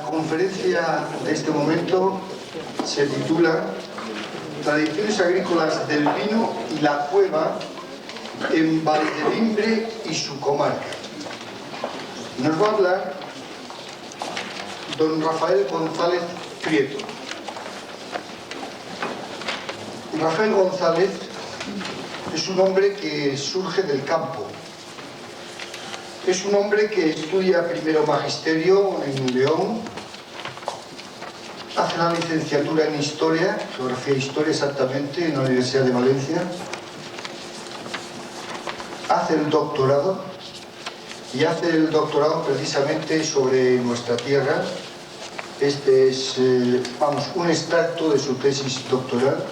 conferencia de este momento se titula Tradiciones agrícolas del vino y la cueva en Valdelimbre y su comarca. Nos va a hablar don Rafael González Prieto. Rafael González es un hombre que surge del campo. Es un hombre que estudia primero magisterio en León, hace la licenciatura en Historia, Geografía e Historia exactamente, en la Universidad de Valencia, hace el doctorado, y hace el doctorado precisamente sobre nuestra tierra. Este es, un extracto de su tesis doctoral.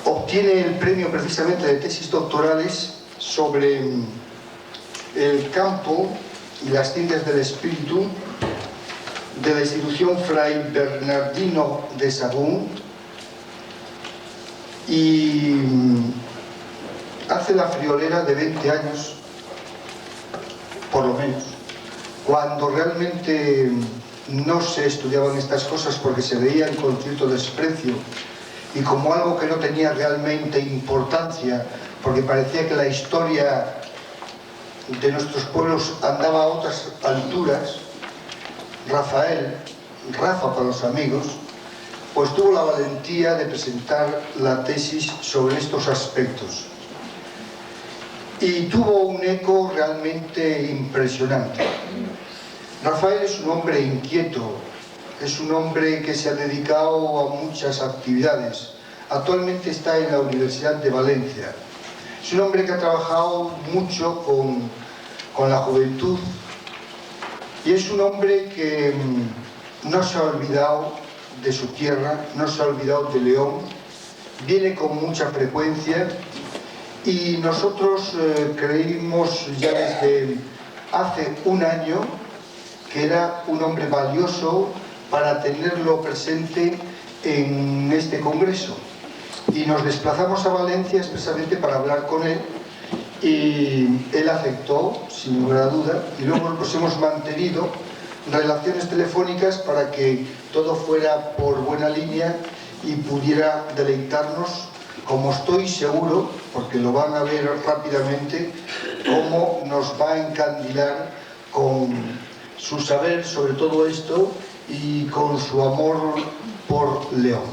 Obtiene el premio precisamente de tesis doctorales sobre el campo y las ciencias del espíritu de la institución Fray Bernardino de Sahagún, y hace la friolera de 20 años, por lo menos, cuando realmente no se estudiaban estas cosas porque se veían con cierto desprecio y como algo que no tenía realmente importancia, porque parecía que la historia de nuestros pueblos andaba a otras alturas. Rafa para los amigos, pues tuvo la valentía de presentar la tesis sobre estos aspectos. Y tuvo un eco realmente impresionante. Rafael es un hombre inquieto, es un hombre que se ha dedicado a muchas actividades. Actualmente está en la Universidad de Valencia. Es un hombre que ha trabajado mucho con la juventud, y es un hombre que no se ha olvidado de su tierra, no se ha olvidado de León, viene con mucha frecuencia, y nosotros creímos ya desde hace un año que era un hombre valioso para tenerlo presente en este congreso. Y nos desplazamos a Valencia expresamente para hablar con él, y él aceptó, sin lugar a duda, y luego nos hemos mantenido relaciones telefónicas para que todo fuera por buena línea y pudiera deleitarnos, como estoy seguro, porque lo van a ver rápidamente, cómo nos va a encandilar con su saber sobre todo esto y con su amor por León.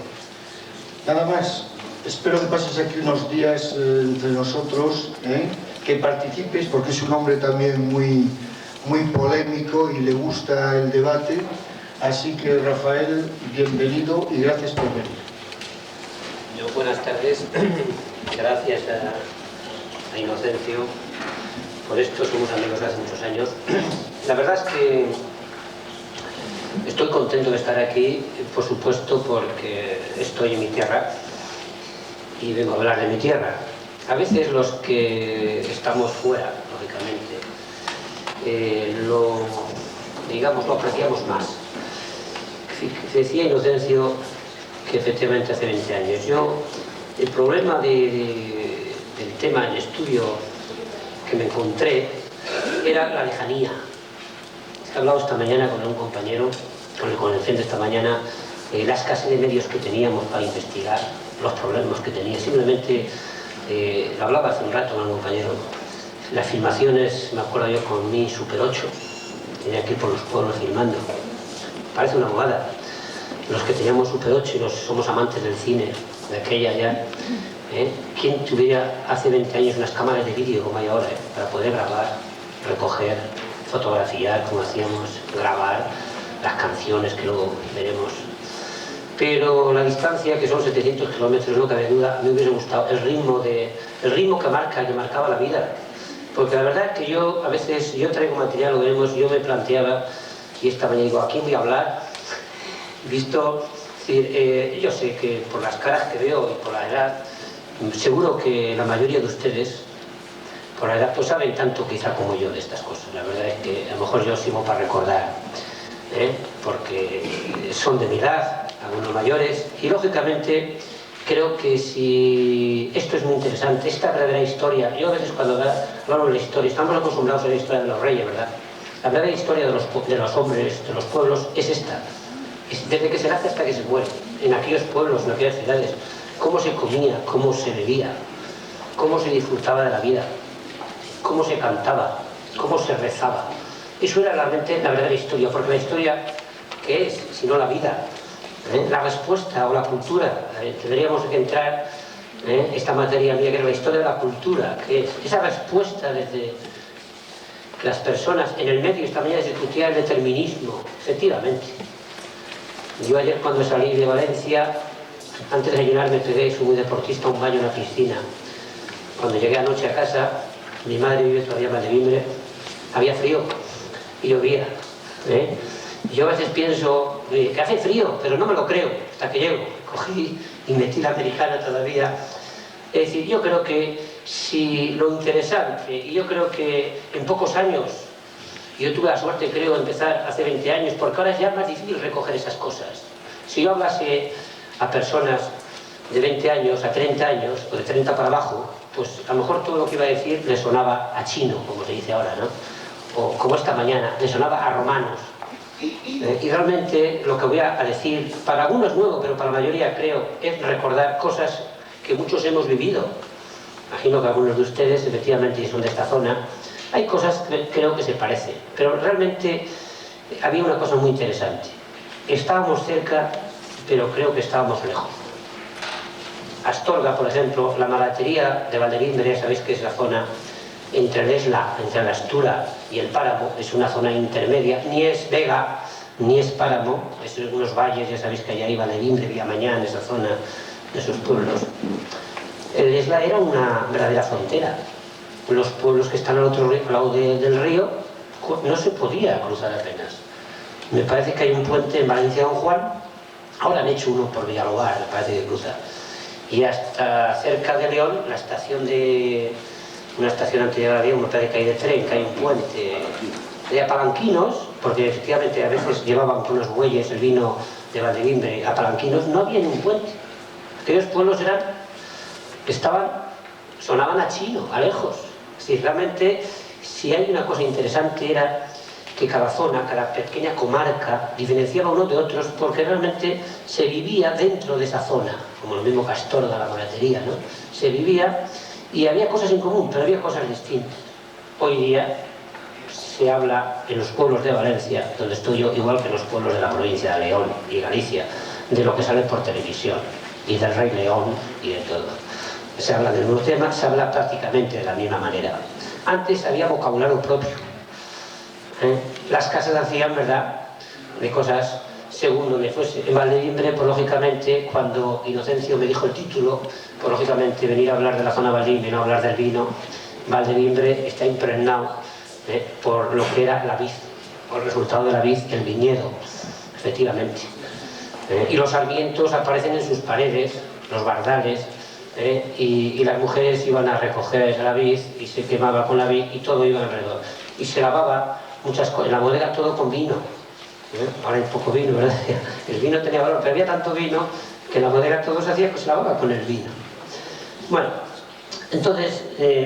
Nada más. Espero que pases aquí unos días entre nosotros, que participes, porque es un hombre también muy polémico y le gusta el debate. Así que, Rafael, bienvenido y gracias por venir. Buenas tardes. Gracias a Inocencio por esto. Somos amigos de hace muchos años. La verdad es que estoy contento de estar aquí, por supuesto, porque estoy en mi tierra y vengo a hablar de mi tierra. A veces los que estamos fuera, lógicamente, lo apreciamos más. Decía Inocencio que efectivamente hace 20 años. El problema del tema del estudio que me encontré era la lejanía. He hablado esta mañana con un compañero, con el centro esta mañana, la escasez de medios que teníamos para investigar, los problemas que tenía. Simplemente, lo hablaba hace un rato con un compañero, las filmaciones, me acuerdo yo con mi Super 8, tenía que ir por los pueblos filmando. Parece una bobada. Los que teníamos Super 8 y los somos amantes del cine, de aquella ya, ¿quién tuviera hace 20 años unas cámaras de vídeo como hay ahora, para poder grabar, recoger, fotografiar, como hacíamos, grabar las canciones que luego veremos? Pero la distancia, que son 700 kilómetros, no cabe duda, me hubiese gustado el ritmo que marcaba la vida. Porque la verdad es que yo, a veces, yo traigo material, lo veremos, yo me planteaba, y esta mañana digo, ¿a quién voy a hablar? Visto, yo sé que por las caras que veo y por la edad, seguro que la mayoría de ustedes, por la edad, pues saben tanto quizá como yo de estas cosas. La verdad es que a lo mejor yo sirvo para recordar, porque son de mi edad, algunos mayores, y lógicamente creo que si esto es muy interesante, esta verdadera historia. Yo a veces cuando hablamos de la historia, estamos acostumbrados a la historia de los reyes, ¿verdad? La verdadera historia de los hombres, de los pueblos, es esta. Desde que se nace hasta que se muere, en aquellos pueblos, en aquellas ciudades, cómo se comía, cómo se bebía, cómo se disfrutaba de la vida, cómo se cantaba, cómo se rezaba. Eso era realmente la verdadera historia, porque la historia, ¿qué es? Si no la vida. La respuesta o la cultura, tendríamos que entrar esta materia mía, que es la historia de la cultura, que es esa respuesta desde que las personas en el medio, esta mañana se discutía el determinismo, efectivamente. Yo ayer cuando salí de Valencia, antes de desayunar me pegué, soy muy deportista, un baño en la piscina. Cuando llegué anoche a casa, mi madre vive todavía en Valdevimbre, había frío y llovía. Yo a veces pienso que hace frío, pero no me lo creo, hasta que llego. Cogí y metí la americana todavía. Es decir, yo creo que si lo interesante, y yo creo que en pocos años, yo tuve la suerte, creo, de empezar hace 20 años, porque ahora es ya más difícil recoger esas cosas. Si yo hablase a personas de 20 años, a 30 años, o de 30 para abajo, pues a lo mejor todo lo que iba a decir le sonaba a chino, como se dice ahora, ¿no? O como esta mañana, le sonaba a romanos. Y realmente lo que voy a decir, para algunos nuevo, pero para la mayoría creo, es recordar cosas que muchos hemos vivido. Imagino que algunos de ustedes, efectivamente, son de esta zona. Hay cosas que creo que se parecen, pero realmente había una cosa muy interesante. Estábamos cerca, pero creo que estábamos lejos. Astorga, por ejemplo, la malatería de Valdevimbre, sabéis que es la zona entre el Esla, entre la Astura y el Páramo, es una zona intermedia, ni es vega, ni es páramo, es unos valles, ya sabéis que hay ahí Valdevimbre, Villamañán, esa zona de esos pueblos. El Esla era una verdadera frontera. Los pueblos que están al otro lado del río no se podía cruzar apenas. Me parece que hay un puente en Valencia-Don Juan, ahora han hecho uno por Villalobar, me parece que cruza. Y hasta cerca de León, la estación de... una estación anterior había, me parece que hay de tren, que hay un puente de Palanquinos, porque efectivamente a veces llevaban con los bueyes el vino de Valdevimbre a Palanquinos, no había ningún puente. Aquellos pueblos sonaban a chino, a lejos. Es decir, realmente, si hay una cosa interesante era que cada zona, cada pequeña comarca diferenciaba unos de otros porque realmente se vivía dentro de esa zona, como lo mismo que Astorga, la malatería, ¿no? Se vivía y había cosas en común, pero había cosas distintas. Hoy día se habla en los pueblos de Valencia, donde estoy yo, igual que en los pueblos de la provincia de León y Galicia, de lo que sale por televisión, y del Rey León y de todo. Se habla del mismo tema, se habla prácticamente de la misma manera. Antes había vocabulario propio. Las casas hacían, ¿verdad?, de cosas según donde fuese. En Valdevimbre, pues lógicamente, cuando Inocencio me dijo el título, pues lógicamente venir a hablar de la zona Valdevimbre, no hablar del vino. Valdevimbre está impregnado por lo que era la vid, por el resultado de la vid, el viñedo, efectivamente. Y los sarmientos aparecen en sus paredes, los bardales, y las mujeres iban a recoger la vid y se quemaba con la vid y todo iba alrededor. Y se lavaba muchas cosas, en la bodega todo con vino. Ahora hay poco vino, ¿verdad? El vino tenía valor, pero había tanto vino que en la bodega todo se hacía que se lavaba con el vino. Bueno, entonces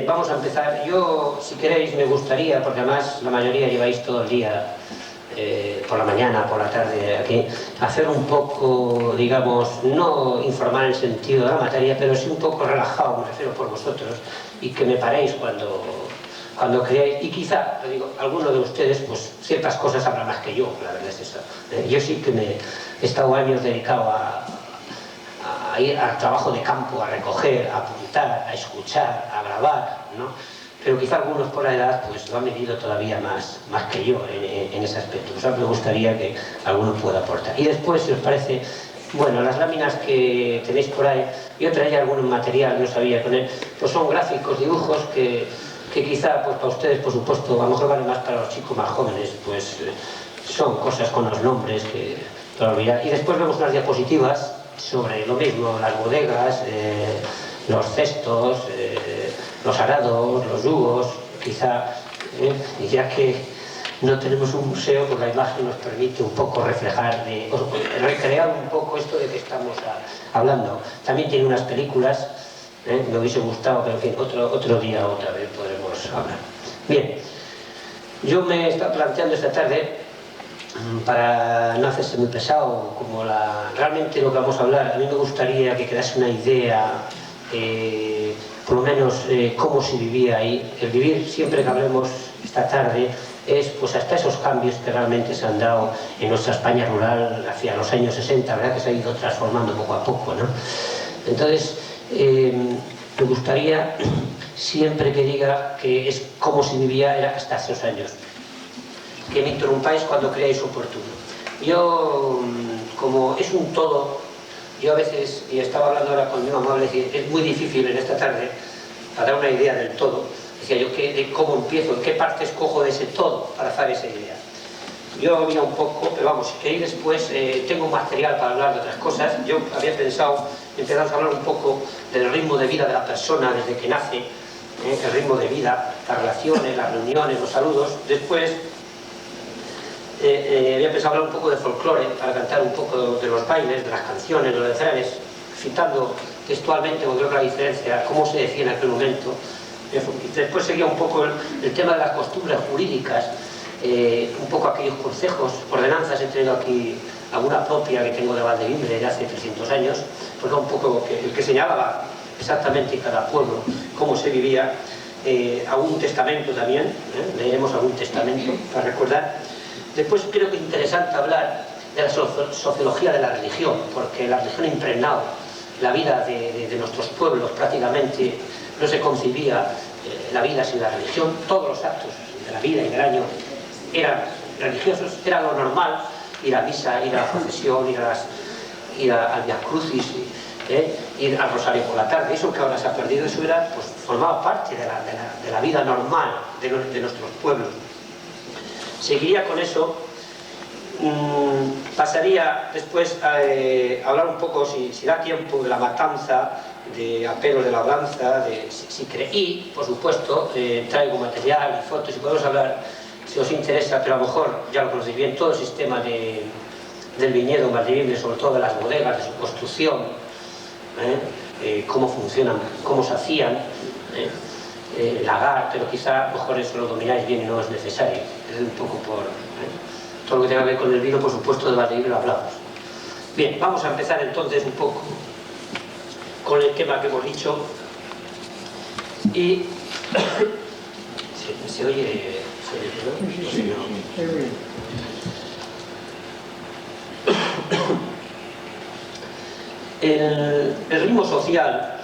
vamos a empezar. Yo, si queréis, me gustaría, porque además la mayoría lleváis todo el día, por la mañana, por la tarde aquí, hacer un poco, digamos, no informar en el sentido de la materia, pero sí un poco relajado, me refiero por vosotros, y que me paréis cuando creáis, y quizá, digo, alguno de ustedes, pues ciertas cosas habrá más que yo, la verdad es eso. Yo sí que he estado años dedicado a ir al trabajo de campo, a recoger, a apuntar, a escuchar, a grabar, ¿no? Pero quizá algunos por la edad pues lo han vivido todavía más que yo en ese aspecto. O sea, me gustaría que alguno pueda aportar. Y después, si os parece, bueno, las láminas que tenéis por ahí, yo traía algún material, no sabía con él, pues son gráficos, dibujos que quizá pues para ustedes, por supuesto, a lo mejor vale más para los chicos más jóvenes, pues son cosas con los nombres que para olvidar. Y después vemos unas diapositivas sobre lo mismo, las bodegas, los cestos, los arados, los yugos, quizá, y ya que no tenemos un museo, pues la imagen nos permite un poco reflejar, recrear un poco esto de que estamos hablando. También tiene unas películas, me hubiese gustado, pero en fin, otro día, otra vez podremos hablar. Bien, Yo me estaba planteando esta tarde, para no hacerse muy pesado, como realmente lo que vamos a hablar, a mí me gustaría que quedase una idea, por lo menos cómo se vivía ahí. El vivir, siempre que hablemos esta tarde, es pues hasta esos cambios que realmente se han dado en nuestra España rural hacia los años 60, ¿verdad? Que se ha ido transformando poco a poco, ¿no? Entonces, me gustaría, siempre que diga que es cómo se vivía, era hasta hace 2 años. Que me interrumpáis cuando creáis oportuno. Yo, como es un todo, yo a veces, y estaba hablando ahora con mi mamá, le decía, es muy difícil en esta tarde, para dar una idea del todo, decía yo, de cómo empiezo, qué partes cojo de ese todo para hacer esa idea. Yo había un poco, pero vamos, que ahí después tengo material para hablar de otras cosas. Yo había pensado, empezamos a hablar un poco del ritmo de vida de la persona desde que nace, el ritmo de vida, las relaciones, las reuniones, los saludos. Después había pensado hablar un poco de folclore, para cantar un poco de los bailes, de las canciones, de los refranes, citando textualmente, porque creo que la diferencia, cómo se decía en aquel momento. Después seguía un poco el tema de las costumbres jurídicas, un poco aquellos consejos, ordenanzas. He traído aquí alguna propia que tengo de Valdevimbre de hace 300 años, porque un poco el que señalaba exactamente cada pueblo, cómo se vivía. Algún testamento también, leeremos algún testamento para recordar. Después creo que es interesante hablar de la sociología de la religión, porque la religión ha impregnado la vida de nuestros pueblos. Prácticamente no se concibía la vida sin la religión. Todos los actos de la vida y del año eran religiosos, era lo normal: ir a misa, ir a la procesión, ir al Via Crucis, ir al Rosario por la tarde. Eso que ahora se ha perdido, eso era, pues, formaba parte de la vida normal de nuestros pueblos. Seguiría con eso. Pasaría después a hablar un poco, si da tiempo, de la matanza, de Apelo de Labranza, y por supuesto traigo material y fotos, y podemos hablar, si os interesa, pero a lo mejor ya lo conocéis bien, todo el sistema del viñedo en Valdevimbre, sobre todo de las bodegas, de su construcción, cómo funcionan, cómo se hacían, lagar, pero quizá mejor eso lo domináis bien y no es necesario. Es un poco por todo lo que tenga que ver con el vino, por supuesto, de Valdevimbre lo hablamos. Bien, vamos a empezar entonces un poco con el tema que hemos dicho. Y se oye, ¿no? Sí, el ritmo social,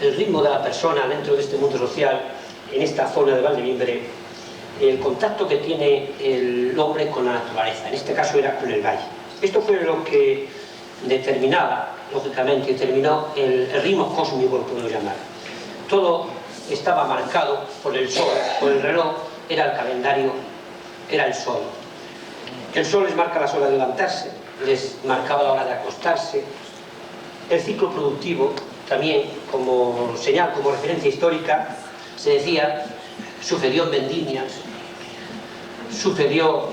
el ritmo de la persona dentro de este mundo social, en esta zona de Valdevimbre, el contacto que tiene el hombre con la naturaleza, en este caso era con el valle. Esto fue lo que determinaba, lógicamente, determinó el ritmo cósmico, lo podemos llamar. Todo estaba marcado por el sol, por el reloj, era el calendario, era el sol. El sol les marca las horas de levantarse, les marcaba la hora de acostarse. El ciclo productivo, también como señal, como referencia histórica, se decía, sucedió en vendimias, sucedió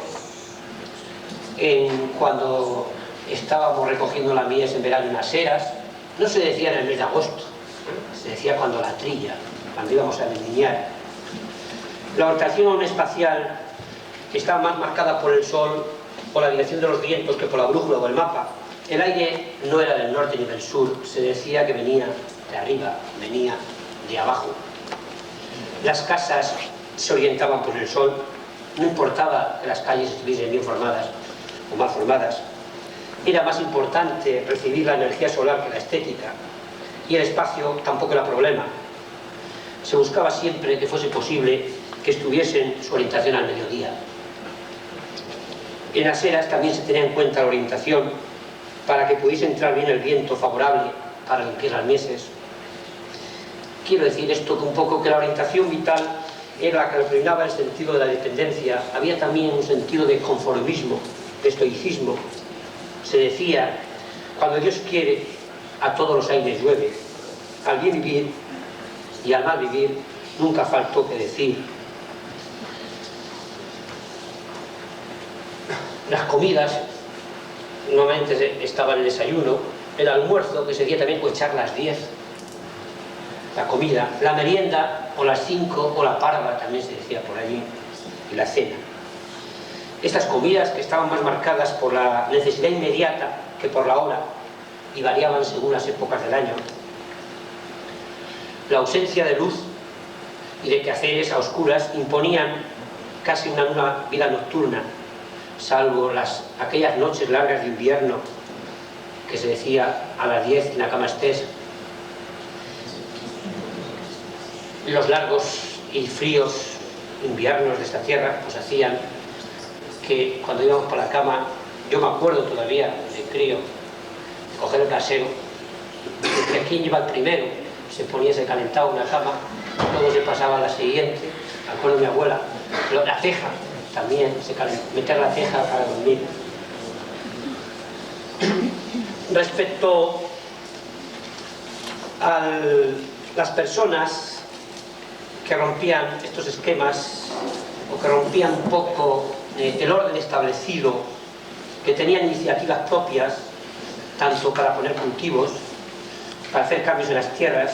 cuando estábamos recogiendo la mies en verano en las eras. No se decía en el mes de agosto, se decía cuando la trilla, cuando íbamos a vendimiar. La orientación espacial estaba más marcada por el sol, por la dirección de los vientos, que por la brújula o el mapa. El aire no era del norte ni del sur, se decía que venía de arriba, venía de abajo. Las casas se orientaban por el sol, no importaba que las calles estuviesen bien formadas o mal formadas. Era más importante recibir la energía solar que la estética, y el espacio tampoco era problema. Se buscaba siempre que fuese posible que estuviesen su orientación al mediodía. En las eras también se tenía en cuenta la orientación para que pudiese entrar bien el viento favorable para limpiar las mieses. Quiero decir esto que un poco que la orientación vital era la que determinaba el sentido de la dependencia. Había también un sentido de conformismo, de estoicismo. Se decía, cuando Dios quiere, a todos los aires llueve. Al bien vivir y al mal vivir nunca faltó que decir. Las comidas, normalmente estaba el desayuno, el almuerzo, que se decía también pues echar las 10, la comida, la merienda, o las 5, o la parva, también se decía por allí. y la cena. Estas comidas, que estaban más marcadas por la necesidad inmediata que por la hora y variaban según las épocas del año, la ausencia de luz y de quehaceres a oscuras imponían casi una vida nocturna, salvo aquellas noches largas de invierno que se decía a las 10 en la cama estés. Los largos y fríos inviernos de esta tierra pues hacían que cuando íbamos para la cama, yo me acuerdo todavía de crío, de coger el casero, que quién iba el primero, se ponía, se calentaba una cama, luego se pasaba a la siguiente, me acuerdo de mi abuela, la ceja también, meter la ceja para dormir. Respecto a las personas que rompían estos esquemas o que rompían un poco el orden establecido, que tenían iniciativas propias, tanto para poner cultivos, para hacer cambios en las tierras,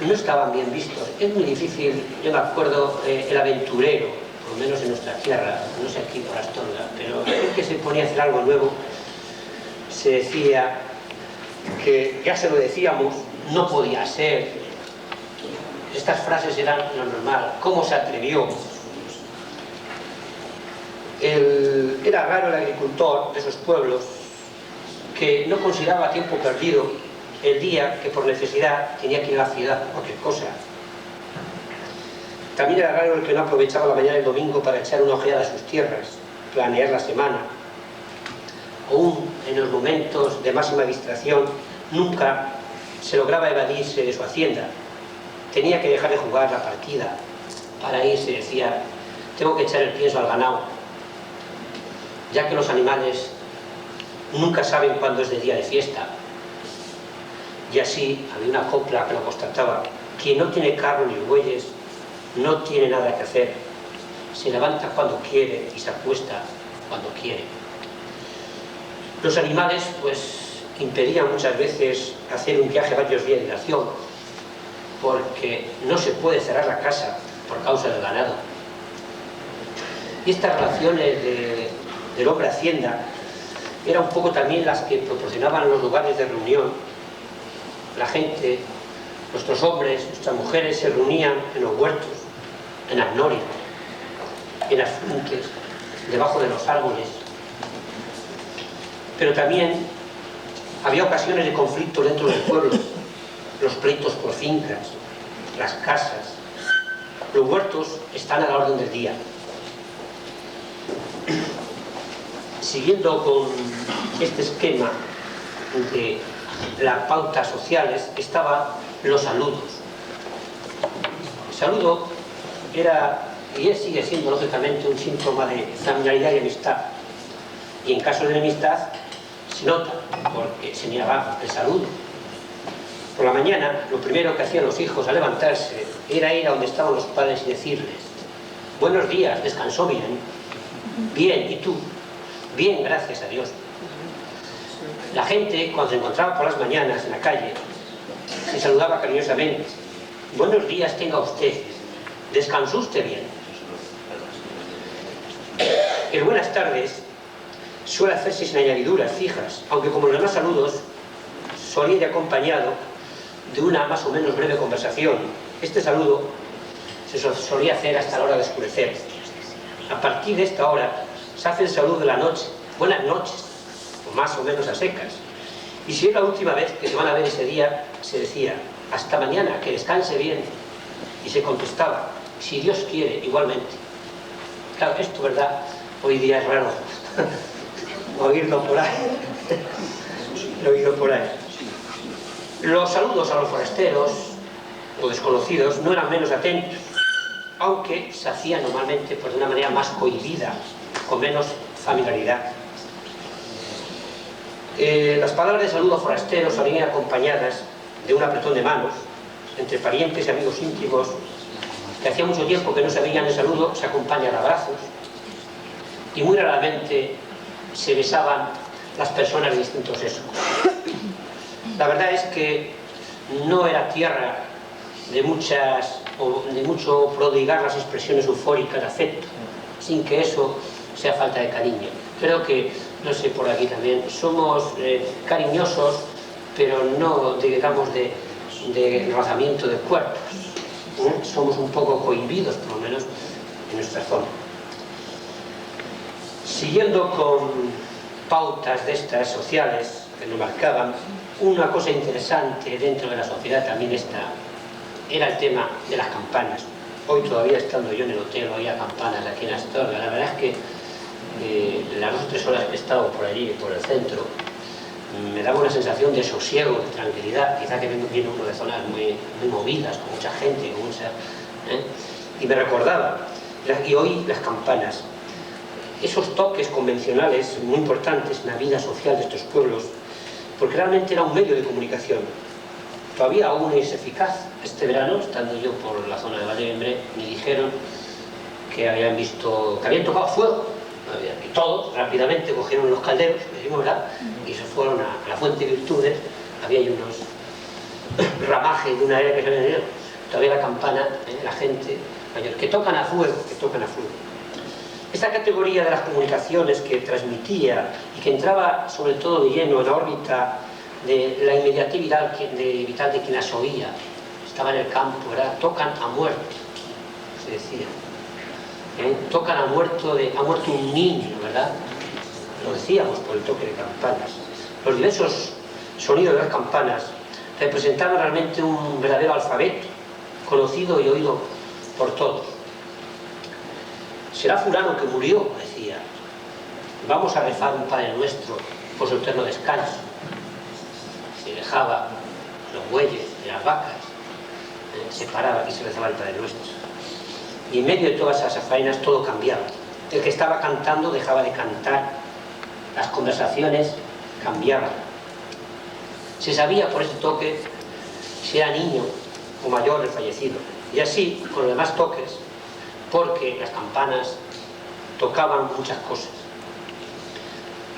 no estaban bien vistos. Es muy difícil, yo me acuerdo, el aventurero, por lo menos en nuestra tierra, no sé aquí por Astorga, pero el que se ponía a hacer algo nuevo, se decía que, ya se lo decíamos, no podía ser. Estas frases eran lo normal. ¿Cómo se atrevió? Era raro el agricultor de esos pueblos que no consideraba tiempo perdido el día que por necesidad tenía que ir a la ciudad por cualquier cosa. También era raro el que no aprovechaba la mañana del domingo para echar una ojeada a sus tierras, planear la semana. Aún en los momentos de máxima distracción nunca se lograba evadirse de su hacienda. Tenía que dejar de jugar la partida. Para irse decía, tengo que echar el pienso al ganado, ya que los animales nunca saben cuándo es de día de fiesta. Y así había una copla que lo constataba: quien no tiene carro ni bueyes no tiene nada que hacer, se levanta cuando quiere y se acuesta cuando quiere. Los animales pues impedían muchas veces hacer un viaje varios días de duración, porque no se puede cerrar la casa por causa del ganado. Y estas relaciones del hombre hacienda eran un poco también las que proporcionaban los lugares de reunión. La gente, nuestros hombres, nuestras mujeres se reunían en los huertos, en las norias, en las fuentes, debajo de los árboles. Pero también había ocasiones de conflicto dentro del pueblo, los pleitos por fincas, las casas. Los huertos están a la orden del día. Siguiendo con este esquema de las pautas sociales, estaban los saludos. El saludo era, y sigue siendo lógicamente, un síntoma de familiaridad y amistad. Y en caso de enemistad se nota, porque se niega el saludo. Por la mañana, lo primero que hacían los hijos al levantarse era ir a donde estaban los padres y decirles: buenos días, ¿descansó bien? Bien, ¿y tú? Bien, gracias a Dios. La gente, cuando se encontraba por las mañanas en la calle, se saludaba cariñosamente: buenos días tenga usted, ¿descansó usted bien? El buenas tardes suele hacerse sin añadiduras fijas, aunque como los demás saludos solía ir acompañado de una más o menos breve conversación. Este saludo se solía hacer hasta la hora de oscurecer. A partir de esta hora se hace el saludo de la noche: buenas noches, o más o menos a secas. Y si es la última vez que se van a ver ese día, se decía: hasta mañana, que descanse bien. Y se contestaba: si Dios quiere, igualmente. Claro, esto, ¿verdad?, hoy día es raro oírlo por ahí. Oírlo por ahí. Los saludos a los forasteros o desconocidos no eran menos atentos, aunque se hacían normalmente pues, de una manera más cohibida, con menos familiaridad. Las palabras de saludo a forasteros salían acompañadas de un apretón de manos entre parientes y amigos íntimos que hacía mucho tiempo que no se veían. El saludo se acompaña de abrazos y muy raramente se besaban las personas de distintos sexos. La verdad es que no era tierra de muchas o de mucho prodigar las expresiones eufóricas de afecto, sin que eso sea falta de cariño. Creo que, no sé, por aquí también, somos cariñosos, pero no, digamos, de rozamiento de cuerpos. Somos un poco cohibidos, por lo menos, en nuestra zona. Siguiendo con pautas de estas sociales que nos marcaban, una cosa interesante dentro de la sociedad también era el tema de las campanas. Hoy todavía estando yo en el hotel oía campanas aquí en Astorga. La verdad es que las 2 o 3 horas que he estado por allí, por el centro, me daba una sensación de sosiego, de tranquilidad. Quizá que viene uno de zonas muy movidas, con mucha gente, con mucha, y me recordaba, y hoy las campanas, esos toques convencionales muy importantes en la vida social de estos pueblos, porque realmente era un medio de comunicación. Todavía aún es eficaz. Este verano, estando yo por la zona de Vallembre, me dijeron que habían visto, que habían tocado fuego. Y todos rápidamente cogieron los calderos, ¿verdad? Y se fueron a la Fuente Virtudes. Había ahí unos ramajes de una era que se habían ido. Todavía la campana, la gente mayor, que tocan a fuego, que tocan a fuego. Esta categoría de las comunicaciones que transmitía y que entraba sobre todo de lleno en la órbita de la inmediatez vital de quien las oía, estaba en el campo, ¿verdad? Tocan a muerto, se decía. Tocan a muerto un niño, ¿verdad? Lo decíamos por el toque de campanas. Los diversos sonidos de las campanas representaban realmente un verdadero alfabeto, conocido y oído por todos. Será fulano que murió, decía. Vamos a rezar un Padre Nuestro por su eterno descanso. Se dejaba los bueyes de las vacas, se paraba y se rezaba el Padre Nuestro. Y en medio de todas esas faenas todo cambiaba. El que estaba cantando dejaba de cantar, las conversaciones cambiaban. Se sabía por ese toque si era niño o mayor el fallecido. Y así, con los demás toques, porque las campanas tocaban muchas cosas.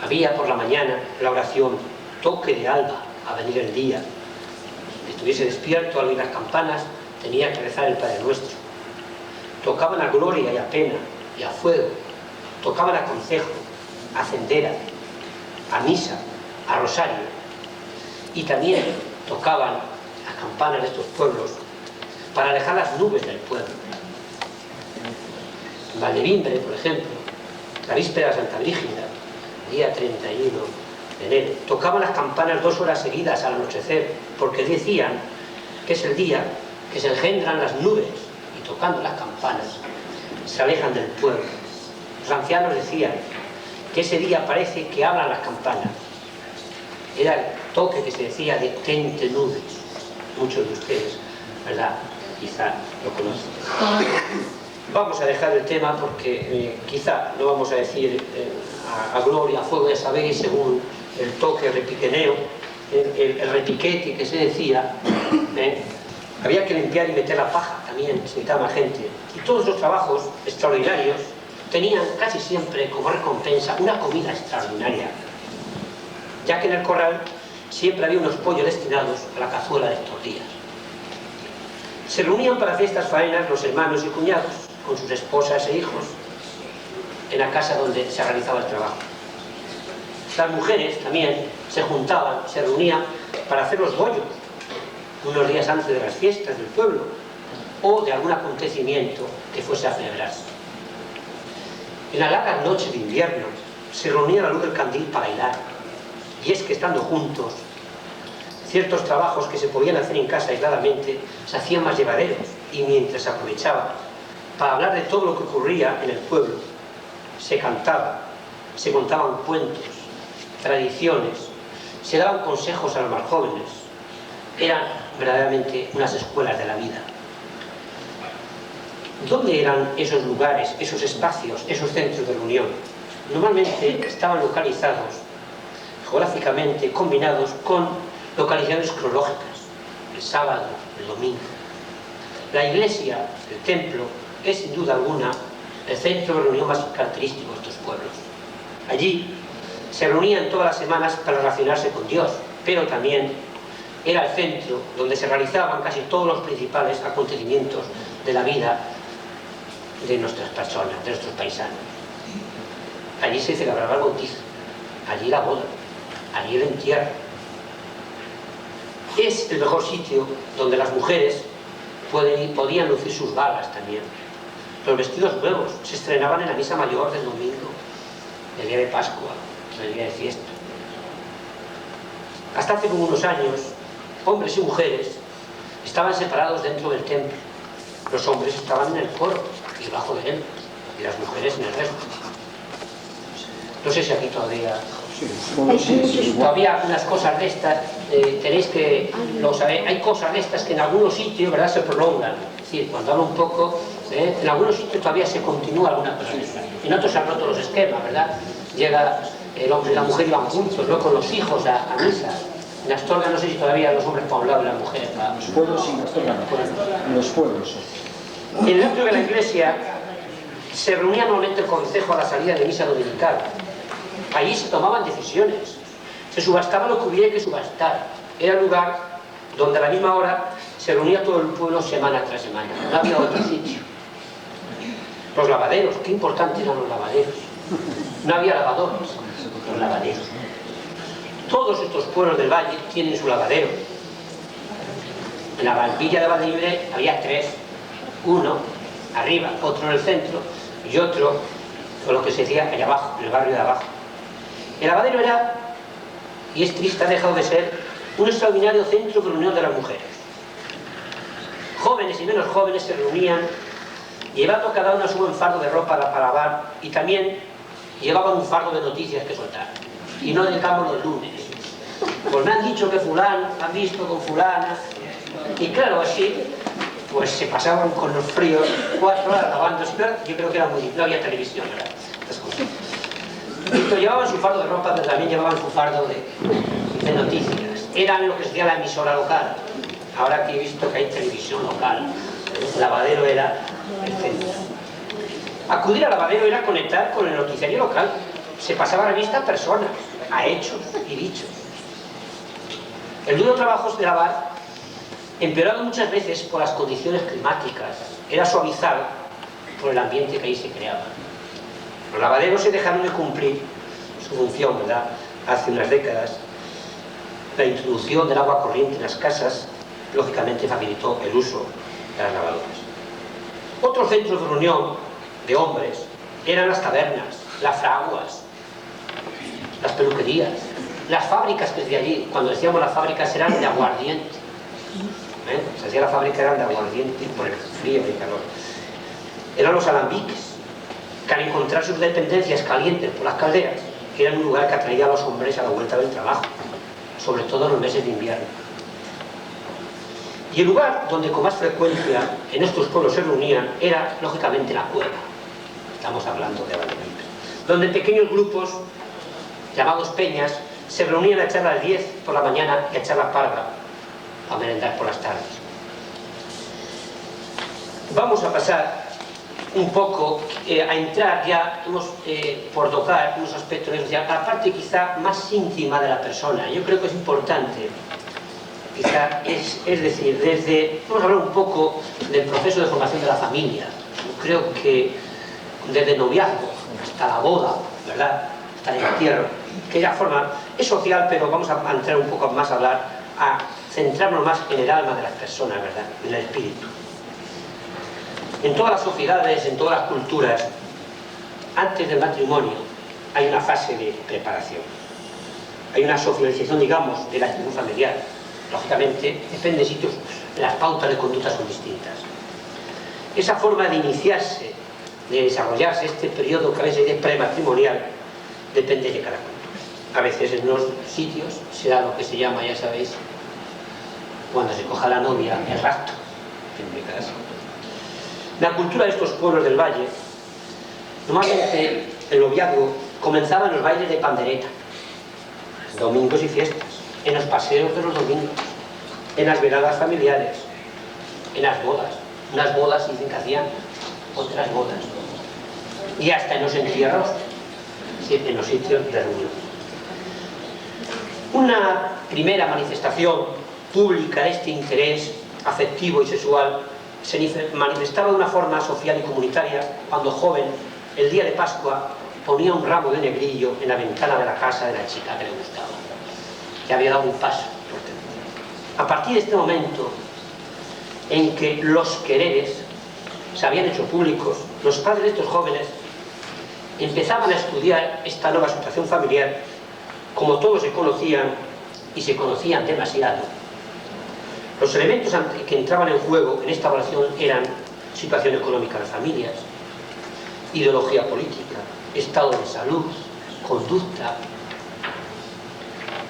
Había por la mañana la oración, toque de alba, a venir el día. Si estuviese despierto al oír las campanas, tenía que rezar el Padre Nuestro. Tocaban a gloria y a pena, y a fuego. Tocaban a concejo, a cendera, a misa, a rosario. Y también tocaban las campanas de estos pueblos para alejar las nubes del pueblo. En Vallembre, por ejemplo, la víspera de Santa Brígida, día 31 de enero, tocaban las campanas 2 horas seguidas al anochecer, porque decían que es el día que se engendran las nubes, y tocando las campanas se alejan del pueblo. Los ancianos decían que ese día parece que hablan las campanas. Era el toque que se decía de tente nubes. Muchos de ustedes, ¿verdad? Quizá lo conocen. Vamos a dejar el tema porque quizá no vamos a decir a gloria, a fuego, ya sabéis, según el toque repiqueneo, el repiquete que se decía, había que limpiar y meter la paja, también se necesitaba gente. Y todos los trabajos extraordinarios tenían casi siempre como recompensa una comida extraordinaria, ya que en el corral siempre había unos pollos destinados a la cazuela de estos días. Se reunían para hacer estas faenas los hermanos y cuñados, con sus esposas e hijos, en la casa donde se realizaba el trabajo. Las mujeres también se juntaban, se reunían para hacer los bollos, unos días antes de las fiestas del pueblo, o de algún acontecimiento que fuese a celebrarse. En las largas noches de invierno se reunían a la luz del candil para bailar, y es que estando juntos, ciertos trabajos que se podían hacer en casa aisladamente se hacían más llevaderos, y mientras se aprovechaban para hablar de todo lo que ocurría en el pueblo, se cantaba, se contaban cuentos, tradiciones, se daban consejos a los más jóvenes. Eran verdaderamente unas escuelas de la vida. ¿Dónde eran esos lugares, esos espacios, esos centros de reunión? Normalmente estaban localizados, geográficamente combinados con localizaciones cronológicas, el sábado, el domingo. La iglesia, el templo, es sin duda alguna el centro de reunión más característico de estos pueblos. Allí se reunían todas las semanas para relacionarse con Dios, pero también era el centro donde se realizaban casi todos los principales acontecimientos de la vida de nuestras personas, de nuestros paisanos. Allí se celebraba el bautizo, allí la boda, allí el entierro. Es el mejor sitio donde las mujeres podían lucir sus galas también. Los vestidos nuevos se estrenaban en la misa mayor del domingo, el día de Pascua, el día de fiesta. Hasta hace como unos años, hombres y mujeres estaban separados dentro del templo. Los hombres estaban en el coro y debajo de él, y las mujeres en el resto. No sé si aquí todavía... Todavía algunas cosas de estas, tenéis que lo saber, hay cosas de estas que en algunos sitios, ¿verdad?, se prolongan. Es decir, cuando hablo un poco, en algunos sitios todavía se continúa alguna cosa de estas. En otros se han roto los esquemas, ¿verdad? Llega el hombre y la mujer y van juntos, ¿no?, con los hijos a misa. En Astorga no sé si todavía los hombres para un lado y las mujeres para... Los pueblos sí, en Astorga no. Los pueblos sí. En el atrio de la iglesia se reunía anualmente el concejo a la salida de misa dominical. Allí se tomaban decisiones. Se subastaba lo que hubiera que subastar. Era el lugar donde a la misma hora se reunía todo el pueblo semana tras semana. No había otro sitio. Los lavaderos, qué importantes eran los lavaderos. No había lavadores, los lavaderos. Todos estos pueblos del valle tienen su lavadero. En la villa de Valdelibre había 3. Uno arriba, otro en el centro y otro con lo que se decía allá abajo, en el barrio de abajo. El lavadero era, y es triste, ha dejado de ser, un extraordinario centro de reunión de las mujeres. Jóvenes y menos jóvenes se reunían, llevando cada una su buen fardo de ropa para lavar, y también llevaban un fardo de noticias que soltar. Y no dedicamos los lunes. Pues me han dicho que fulano, han visto con fulana, y claro, así, pues se pasaban con los fríos 4 horas lavando. Yo creo que era muy... no había televisión, ¿verdad? Pero llevaban su fardo de ropa, pero también llevaban su fardo de noticias. Eran lo que se llama la emisora local. Ahora que he visto que hay televisión local, el lavadero era el centro. Acudir al lavadero era conectar con el noticiario local. Se pasaba revista a personas, a hechos y dichos. El duro trabajo de lavar, empeorado muchas veces por las condiciones climáticas, era suavizado por el ambiente que ahí se creaba. Los lavaderos se dejaron de cumplir su función, ¿verdad?, hace unas décadas. La introducción del agua corriente en las casas, lógicamente, facilitó el uso de las lavadoras. Otros centros de reunión de hombres eran las tabernas, las fraguas, las peluquerías, las fábricas que desde allí, cuando decíamos las fábricas, eran de aguardiente. Se hacía la fábrica, eran de aguardiente por el frío y el calor. Eran los alambiques, que al encontrar sus dependencias calientes por las calderas, eran un lugar que atraía a los hombres a la vuelta del trabajo, sobre todo en los meses de invierno. Y el lugar donde con más frecuencia en estos pueblos se reunían era, lógicamente, la cueva. Estamos hablando de Valdelibre, donde pequeños grupos, llamados peñas, se reunían a echar las 10 por la mañana y a echar la parga, a merendar por las tardes. Vamos a pasar un poco a entrar ya por tocar unos aspectos de la parte quizá más íntima de la persona. Yo creo que es importante, quizá es decir, vamos a hablar un poco del proceso de formación de la familia. Yo creo que desde el noviazgo hasta la boda, ¿verdad?, hasta el entierro, que ya forma, es social, pero vamos a entrar un poco más a hablar, a centrarnos más en el alma de las personas, ¿verdad?, en el espíritu. En todas las sociedades, en todas las culturas, antes del matrimonio hay una fase de preparación. Hay una socialización, digamos, de la institución familiar. Lógicamente, depende de sitios, las pautas de conducta son distintas. Esa forma de iniciarse, de desarrollarse este periodo que a veces es prematrimonial, depende de cada cultura. A veces en unos sitios se da lo que se llama, ya sabéis, cuando se coja la novia, el rapto. La cultura de estos pueblos del valle, normalmente el noviazgo comenzaba en los bailes de pandereta, domingos y fiestas, en los paseos de los domingos, en las veladas familiares, en las bodas. Unas bodas dicen que hacían otras bodas. Y hasta en los entierros, en los sitios de reunión. Una primera manifestación pública de este interés afectivo y sexual se manifestaba de una forma social y comunitaria cuando joven, el día de Pascua, ponía un ramo de negrillo en la ventana de la casa de la chica que le gustaba. Que había dado un paso. A partir de este momento en que los quereres se habían hecho públicos, los padres de estos jóvenes empezaban a estudiar esta nueva situación familiar. Como todos se conocían y se conocían demasiado, los elementos que entraban en juego en esta evaluación eran situación económica de las familias, ideología política, estado de salud, conducta.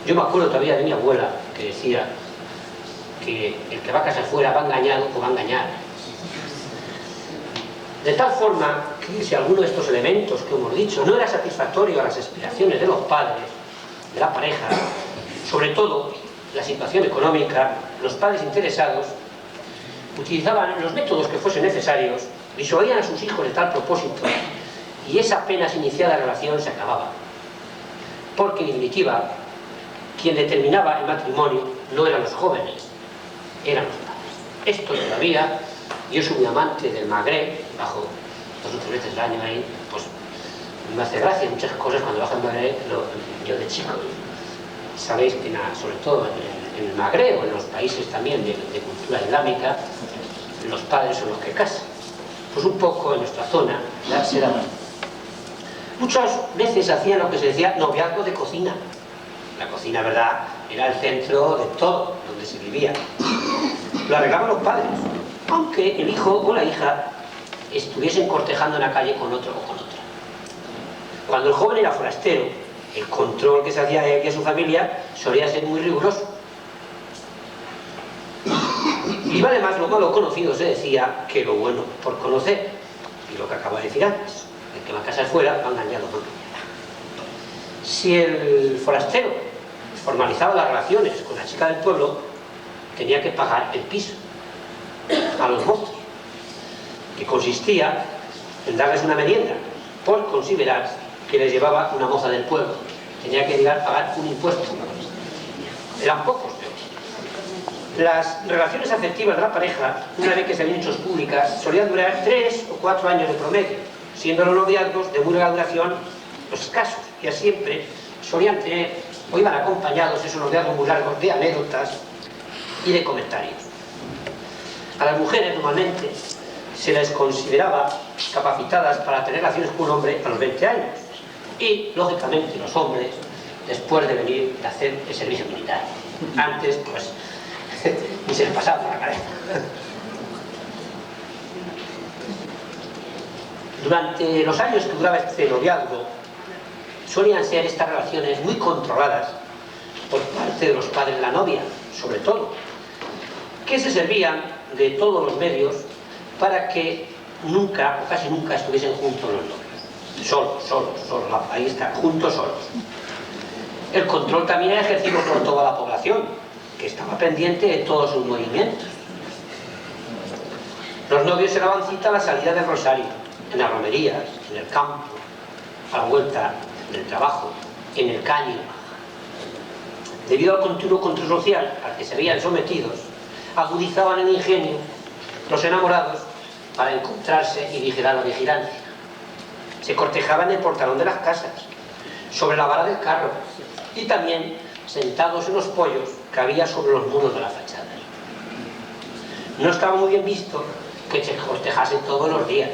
Yo me acuerdo todavía de mi abuela que decía que el que va a casar fuera va engañado o va a engañar. De tal forma que si alguno de estos elementos que hemos dicho no era satisfactorio a las aspiraciones de los padres, de la pareja, sobre todo la situación económica, los padres interesados utilizaban los métodos que fuesen necesarios, disuadían a sus hijos de tal propósito y esa apenas iniciada relación se acababa. Porque en definitiva, quien determinaba el matrimonio no eran los jóvenes, eran los padres. Esto todavía, yo soy un amante del Magreb, bajo 2 o 3 veces al año ahí, pues me hace gracia muchas cosas cuando bajo el Magreb, yo de chico. Sabéis que sobre todo en el Magreb o en los países también de cultura islámica, los padres son los que casan. Pues un poco en nuestra zona se daba. Muchas veces hacían lo que se decía noviazgo de cocina. La cocina, ¿verdad?, era el centro de todo, donde se vivía. Lo arreglaban los padres, aunque el hijo o la hija estuviesen cortejando en la calle con otro o con otra. Cuando el joven era forastero, el control que se hacía de él y a su familia solía ser muy riguroso. Y vale más lo malo conocido, se decía, que lo bueno por conocer. Y lo que acabo de decir antes, el que va a casar fuera va engañado por engañar. Si el forastero formalizaba las relaciones con la chica del pueblo, tenía que pagar el piso a los mozos, que consistía en darles una merienda, por considerar que les llevaba una moza del pueblo. Tenía que llegar a pagar un impuesto. Eran pocos. Las relaciones afectivas de la pareja, una vez que se habían hecho públicas, solían durar 3 o 4 años de promedio, siendo los noviazgos de muy larga duración escasos, y siempre solían tener, o iban acompañados esos noviazgos muy largos, de anécdotas y de comentarios. A las mujeres normalmente se les consideraba capacitadas para tener relaciones con un hombre a los 20 años y, lógicamente, los hombres después de venir de hacer el servicio militar. Antes, pues, ni se les pasaba por la cabeza. Durante los años que duraba este noviazgo, solían ser estas relaciones muy controladas por parte de los padres de la novia, sobre todo, que se servían de todos los medios para que nunca, o casi nunca, estuviesen juntos los novios. Solos, ahí está, juntos solos. El control también era ejercido por toda la población, que estaba pendiente de todos sus movimientos. Los novios se daban cita a la salida del rosario, en las romerías, en el campo, a la vuelta del trabajo, en el caño. Debido al continuo control social al que se veían sometidos, agudizaban el ingenio los enamorados para encontrarse y vigilar la vigilancia. Se cortejaban en el portalón de las casas, sobre la vara del carro y también sentados en los pollos que había sobre los muros de la fachada. No estaba muy bien visto que se cortejasen todos los días,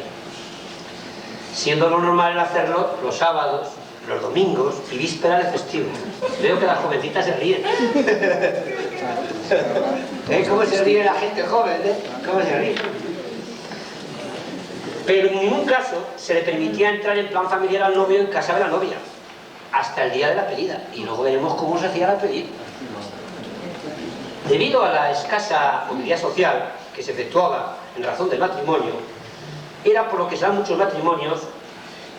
siendo lo normal el hacerlo los sábados, los domingos y vísperas de festivo. Veo que las jovencitas se ríen. ¿Cómo se ríe la gente joven? ¿Cómo se ríe? Pero en ningún caso se le permitía entrar en plan familiar al novio en casa de la novia, hasta el día de la pedida. Y luego veremos cómo se hacía la pedida. Debido a la escasa movilidad social que se efectuaba en razón del matrimonio, era por lo que se daban muchos matrimonios,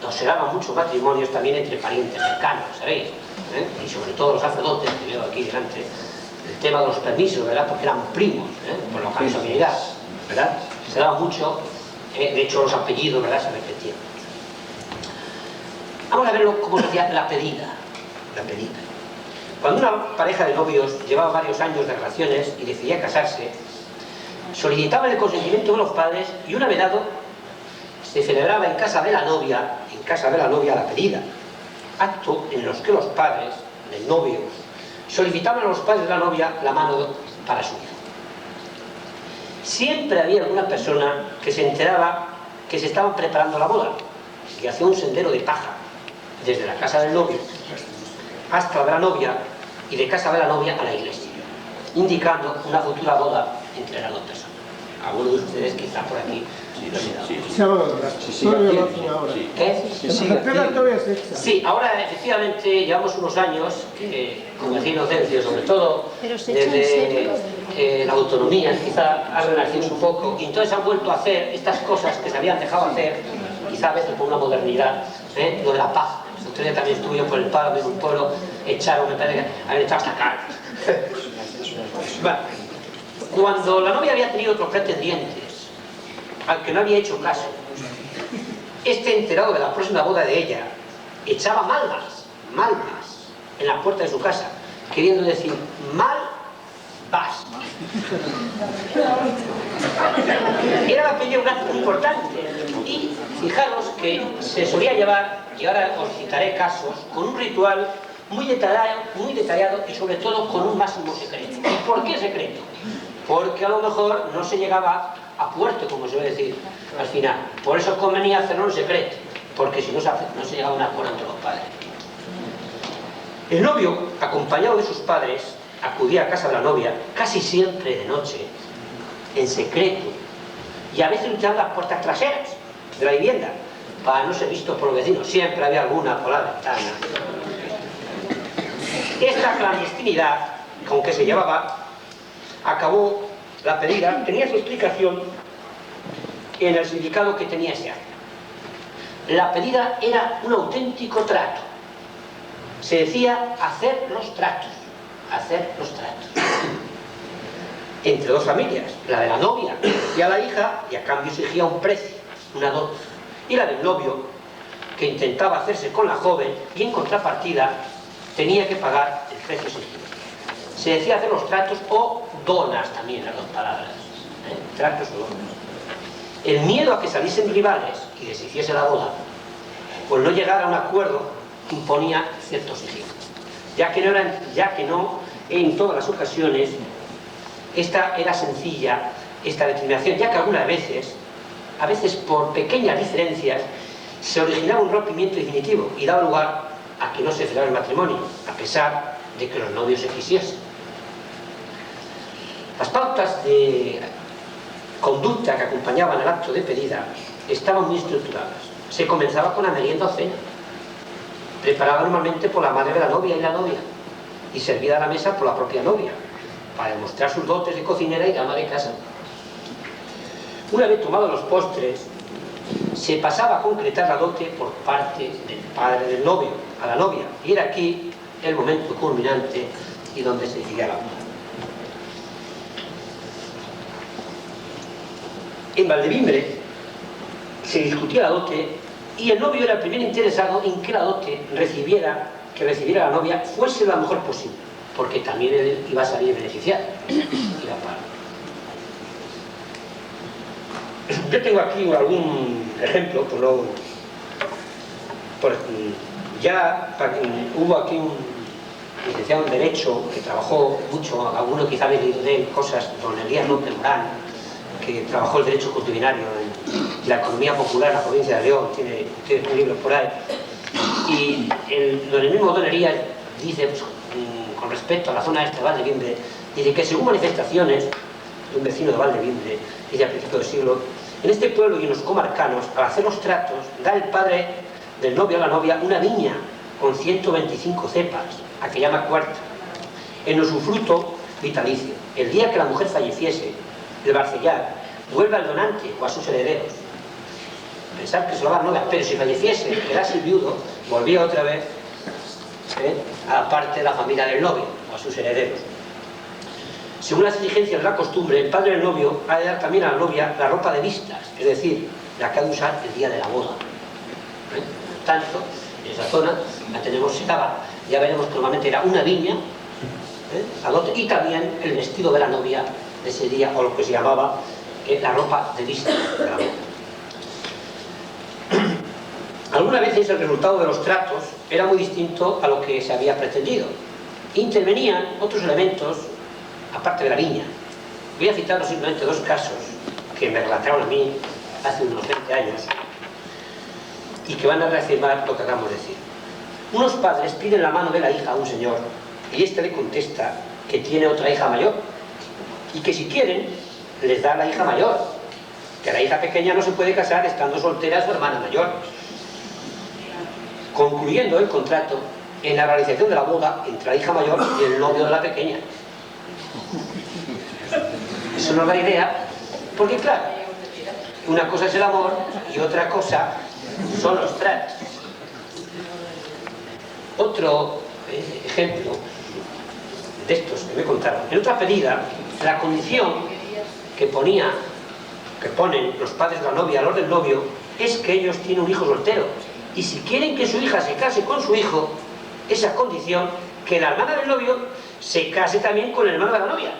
o se daban muchos matrimonios también entre parientes cercanos, ¿sabéis? Y sobre todo los sacerdotes, que veo aquí delante, el tema de los permisos, ¿verdad? Porque eran primos, por la consanguinidad, ¿verdad? Se daba mucho, de hecho los apellidos, ¿verdad?, se repetían. Vamos a ver cómo se hacía la pedida. Cuando una pareja de novios llevaba varios años de relaciones y decidía casarse, solicitaban el consentimiento de los padres y una vez dado se celebraba en casa de la novia la pedida, acto en los que los padres del novio solicitaban a los padres de la novia la mano para su hijo. Siempre había alguna persona que se enteraba que se estaban preparando la boda y hacía un sendero de paja desde la casa del novio hasta la de la novia y de casa de la novia a la iglesia, indicando una futura boda entre las dos personas. Algunos de ustedes quizá por aquí lo Sí, ahora efectivamente llevamos unos años que, como decía Inocencio, sobre todo desde la autonomía, quizá ha renacido un poco, y entonces han vuelto a hacer estas cosas que se habían dejado hacer, quizá a veces por una modernidad, lo de la paja. El otro día también estuve yo por el palo de un pueblo, echaron, me parece que habían echado hasta cara. Bueno, cuando la novia había tenido otros pretendientes, al que no había hecho caso, enterado de la próxima boda de ella, echaba malvas en la puerta de su casa, queriendo decir, mal vas. Era la apellido importante. Y fijaros que se solía llevar, y ahora os citaré casos, con un ritual muy detallado y sobre todo con un máximo secreto. ¿Y por qué secreto? Porque a lo mejor no se llegaba a puerto, como se suele decir, al final. Por eso convenía hacerlo en secreto, porque si no se llegaba a un acuerdo entre los padres. El novio, acompañado de sus padres, acudía a casa de la novia, casi siempre de noche, en secreto, y a veces utilizando las puertas traseras de la vivienda, para no ser visto por los vecinos. Siempre había alguna por la ventana. Esta clandestinidad, con que se llevaba, acabó la pedida, tenía su explicación en el significado que tenía ese acto. La pedida era un auténtico trato. Se decía hacer los tratos. Entre dos familias, la de la novia y a la hija, y a cambio exigía un precio, una dote, y la del novio, que intentaba hacerse con la joven y en contrapartida tenía que pagar el precio exigido. Se decía hacer los tratos o donas también, las dos palabras, tratos o donas. El miedo a que saliesen rivales y deshiciese la boda, pues no llegar a un acuerdo imponía ciertos signos, ya que no en todas las ocasiones esta era sencilla, esta determinación, ya que algunas veces, a veces por pequeñas diferencias, se originaba un rompimiento definitivo y daba lugar a que no se celebrara el matrimonio, a pesar de que los novios se quisiesen. Las pautas de conducta que acompañaban el acto de pedida estaban muy estructuradas. Se comenzaba con la merienda o cena, preparada normalmente por la madre de la novia y la novia, y servida a la mesa por la propia novia, para demostrar sus dotes de cocinera y dama de casa. Una vez tomados los postres, se pasaba a concretar la dote por parte del padre del novio a la novia, y era aquí el momento culminante y donde se decidía la boda. En Valdevimbre se discutía la dote y el novio era el primer interesado en que la dote que recibiera la novia fuese lo mejor posible, porque también él iba a salir beneficiado. Yo tengo aquí algún ejemplo, hubo aquí un licenciado en Derecho que trabajó mucho, alguno quizá habéis leído de él cosas, don Elías López Morán, que trabajó el derecho coutuminario en la economía popular en la provincia de León, tiene un libro por ahí, y el mismo don Elías dice, pues, con respecto a la zona este de Valdevimbre, dice que según manifestaciones de un vecino de Valdevimbre, dice a principios del siglo, en este pueblo y en los comarcanos, al hacer los tratos, da el padre del novio a la novia una viña con 125 cepas, a que llama cuarta, en usufructo vitalicio. El día que la mujer falleciese, el barcellar vuelve al donante o a sus herederos. Pensar que se lo va a novia, pero si falleciese, quedase viudo, volvía otra vez a la parte de la familia del novio o a sus herederos. Según las exigencias de la costumbre, el padre del novio ha de dar también a la novia la ropa de vistas, es decir, la que ha de usar el día de la boda. Tanto, en esa zona la tenemos secada, ya veremos que normalmente era una viña la dote, y también el vestido de la novia de ese día, o lo que se llamaba la ropa de vista de la boda. Algunas veces el resultado de los tratos era muy distinto a lo que se había pretendido. Intervenían otros elementos aparte de la viña. Voy a citar simplemente dos casos que me relataron a mí hace unos 20 años y que van a reafirmar lo que acabamos de decir. Unos padres piden la mano de la hija a un señor y éste le contesta que tiene otra hija mayor y que si quieren les da la hija mayor, que la hija pequeña no se puede casar estando soltera su hermana mayor. Concluyendo el contrato en la realización de la boda entre la hija mayor y el novio de la pequeña. Eso nos da idea, porque claro, una cosa es el amor y otra cosa son los tratos. Otro ejemplo de estos que me contaron. En otra pedida, la condición que ponen los padres de la novia a los del novio es que ellos tienen un hijo soltero. Y si quieren que su hija se case con su hijo, esa condición, que la hermana del novio se case también con el hermano de la novia.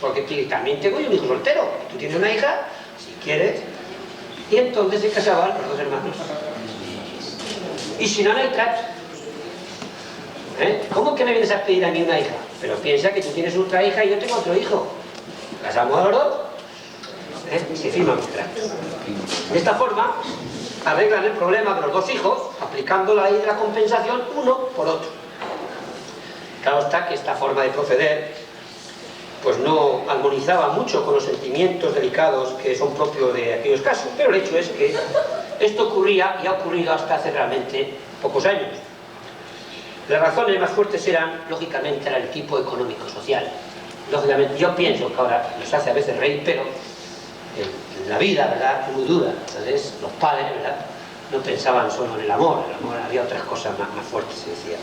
Porque también tengo yo un hijo soltero, tú tienes una hija, si quieres. Y entonces se casaban los dos hermanos. Y si no, no hay trato. ¿Cómo que me vienes a pedir a mí una hija? Pero piensa que tú tienes otra hija y yo tengo otro hijo. Casamos a los dos, y se firman los tratos. De esta forma, arreglan el problema de los dos hijos, aplicando la ley de la compensación uno por otro. Claro está que esta forma de proceder pues no armonizaba mucho con los sentimientos delicados que son propios de aquellos casos, pero el hecho es que esto ocurría y ha ocurrido hasta hace realmente pocos años. Las razones más fuertes eran, lógicamente, el tipo económico-social. Lógicamente, yo pienso que ahora nos hace a veces reír, pero en la vida, ¿verdad?, es muy dura. Entonces, los padres, ¿verdad?, no pensaban solo en el amor, había otras cosas más fuertes, se decía.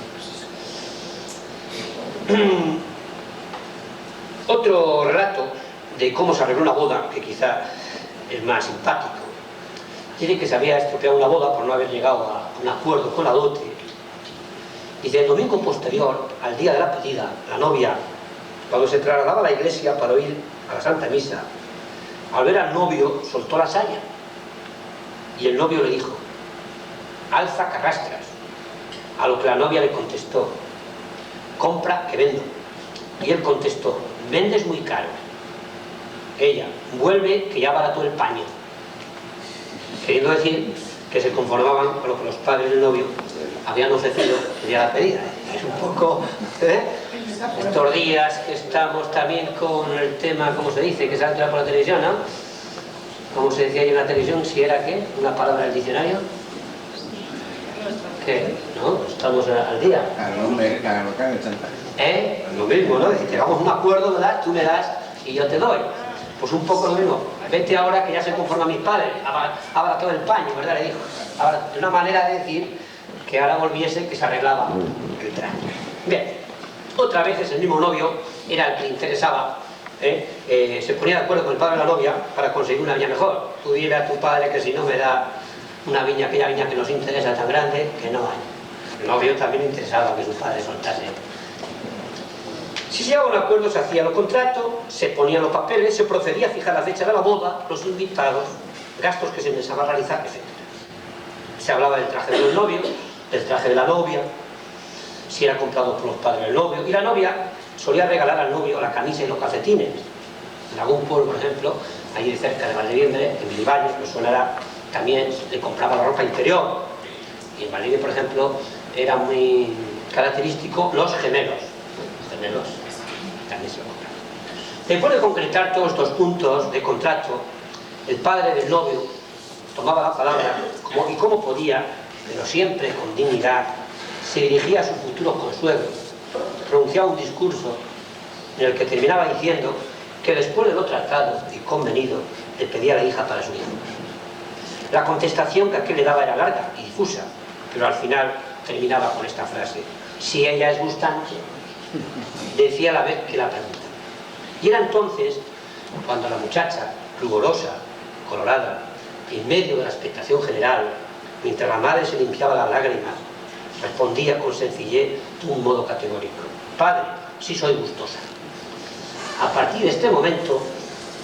Otro relato de cómo se arregló una boda, que quizá es más simpático, dice que se había estropeado una boda por no haber llegado a un acuerdo con la dote. Dice, el domingo posterior al día de la pedida, la novia, cuando se trasladaba a la iglesia para oír a la Santa Misa, al ver al novio soltó la saya y el novio le dijo, alza que arrastras. A lo que la novia le contestó, compra que vendo. Y él contestó, vendes muy caro. Ella, vuelve que ya barató el paño. Queriendo decir que se conformaban con lo que los padres del novio habían ofrecido el día de la pedida. Es un poco... estos días que estamos también con el tema, ¿cómo se dice?, que se ha entrado por la televisión, ¿no? ¿Cómo se decía ahí en la televisión? Si era, ¿qué? ¿Una palabra del diccionario? ¿Qué? ¿No? Estamos al día. Lo mismo, ¿no? Si llegamos a un acuerdo, ¿verdad? Tú me das y yo te doy. Pues un poco lo mismo. Vete ahora que ya se conforman mis padres. Ahora todo el paño, ¿verdad? Le dijo. Ahora, de una manera de decir que ahora volviese que se arreglaba el traje. Bien. Otras veces el mismo novio era el que le interesaba, se ponía de acuerdo con el padre de la novia para conseguir una viña mejor. Tú dile a tu padre que si no me da una viña, aquella viña que nos interesa tan grande, que no hay. El novio también le interesaba que su padre soltase. Si se llegaba a un acuerdo, se hacía los contratos, se ponían los papeles, se procedía a fijar la fecha de la boda, los invitados, gastos que se pensaba realizar, etc. Se hablaba del traje del novio, del traje de la novia, si era comprado por los padres del novio, y la novia solía regalar al novio la camisa y los calcetines. En algún pueblo, por ejemplo, allí cerca de Valdeviembre, en Bilbaños, que sonará, también le compraba la ropa interior. Y en Valdeviembre, por ejemplo, era muy característico los gemelos. Los gemelos también se lo compraban. Después de concretar todos estos puntos de contrato, el padre del novio tomaba la palabra y como podía, pero siempre con dignidad, se dirigía a sus futuros consuegros, pronunciaba un discurso en el que terminaba diciendo que después de lo tratado y convenido, le pedía a la hija para su hijo. La contestación que aquel le daba era larga y difusa, pero al final terminaba con esta frase: si ella es gustante, decía a la vez que la pregunta. Y era entonces cuando la muchacha, ruborosa, colorada, en medio de la expectación general, mientras la madre se limpiaba las lágrimas, respondía con sencillez de un modo categórico: padre, si soy gustosa. A partir de este momento,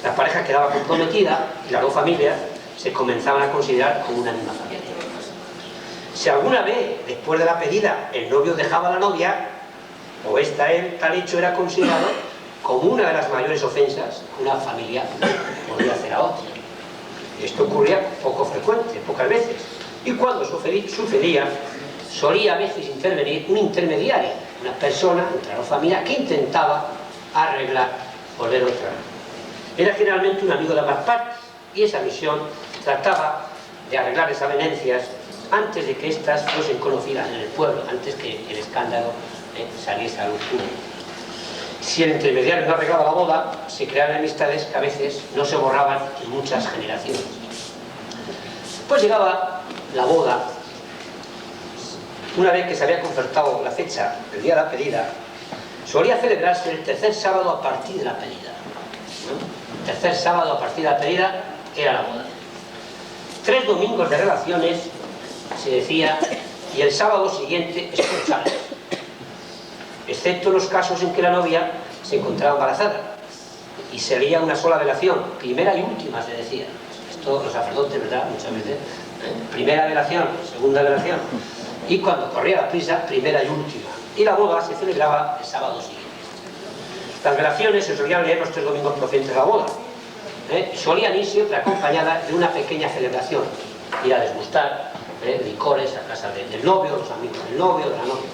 la pareja quedaba comprometida y las dos familias se comenzaban a considerar como una misma familia. Si alguna vez, después de la pedida, el novio dejaba a la novia, o esta él, tal hecho era considerado como una de las mayores ofensas que una familia podía hacer a otra. Esto ocurría poco frecuente, pocas veces. Y cuando sucedía, solía a veces intervenir un intermediario, una persona entre las dos familias que intentaba arreglar, volver otra vez. Era generalmente un amigo de ambas partes, y esa misión trataba de arreglar desavenencias antes de que éstas fuesen conocidas en el pueblo, antes que el escándalo saliese a luz pública. Si el intermediario no arreglaba la boda, se creaban amistades que a veces no se borraban en muchas generaciones. Pues llegaba la boda, una vez que se había concertado la fecha del día de la pedida, solía celebrarse el tercer sábado a partir de la pedida. El tercer sábado a partir de la pedida era la boda. 3 domingos de relaciones, se decía, y el sábado siguiente escucharles, excepto en los casos en que la novia se encontraba embarazada y sería una sola velación, primera y última, se decía. Esto los sacerdotes, ¿verdad? Muchas veces. Primera velación, segunda velación, y cuando corría la prisa, primera y última. Y la boda se celebraba el sábado siguiente. Las velaciones se solían leer los 3 domingos procedentes de la boda. Solían ir siempre acompañadas de una pequeña celebración, ir a desgustar licores a casa del novio, los amigos del novio, de la novia.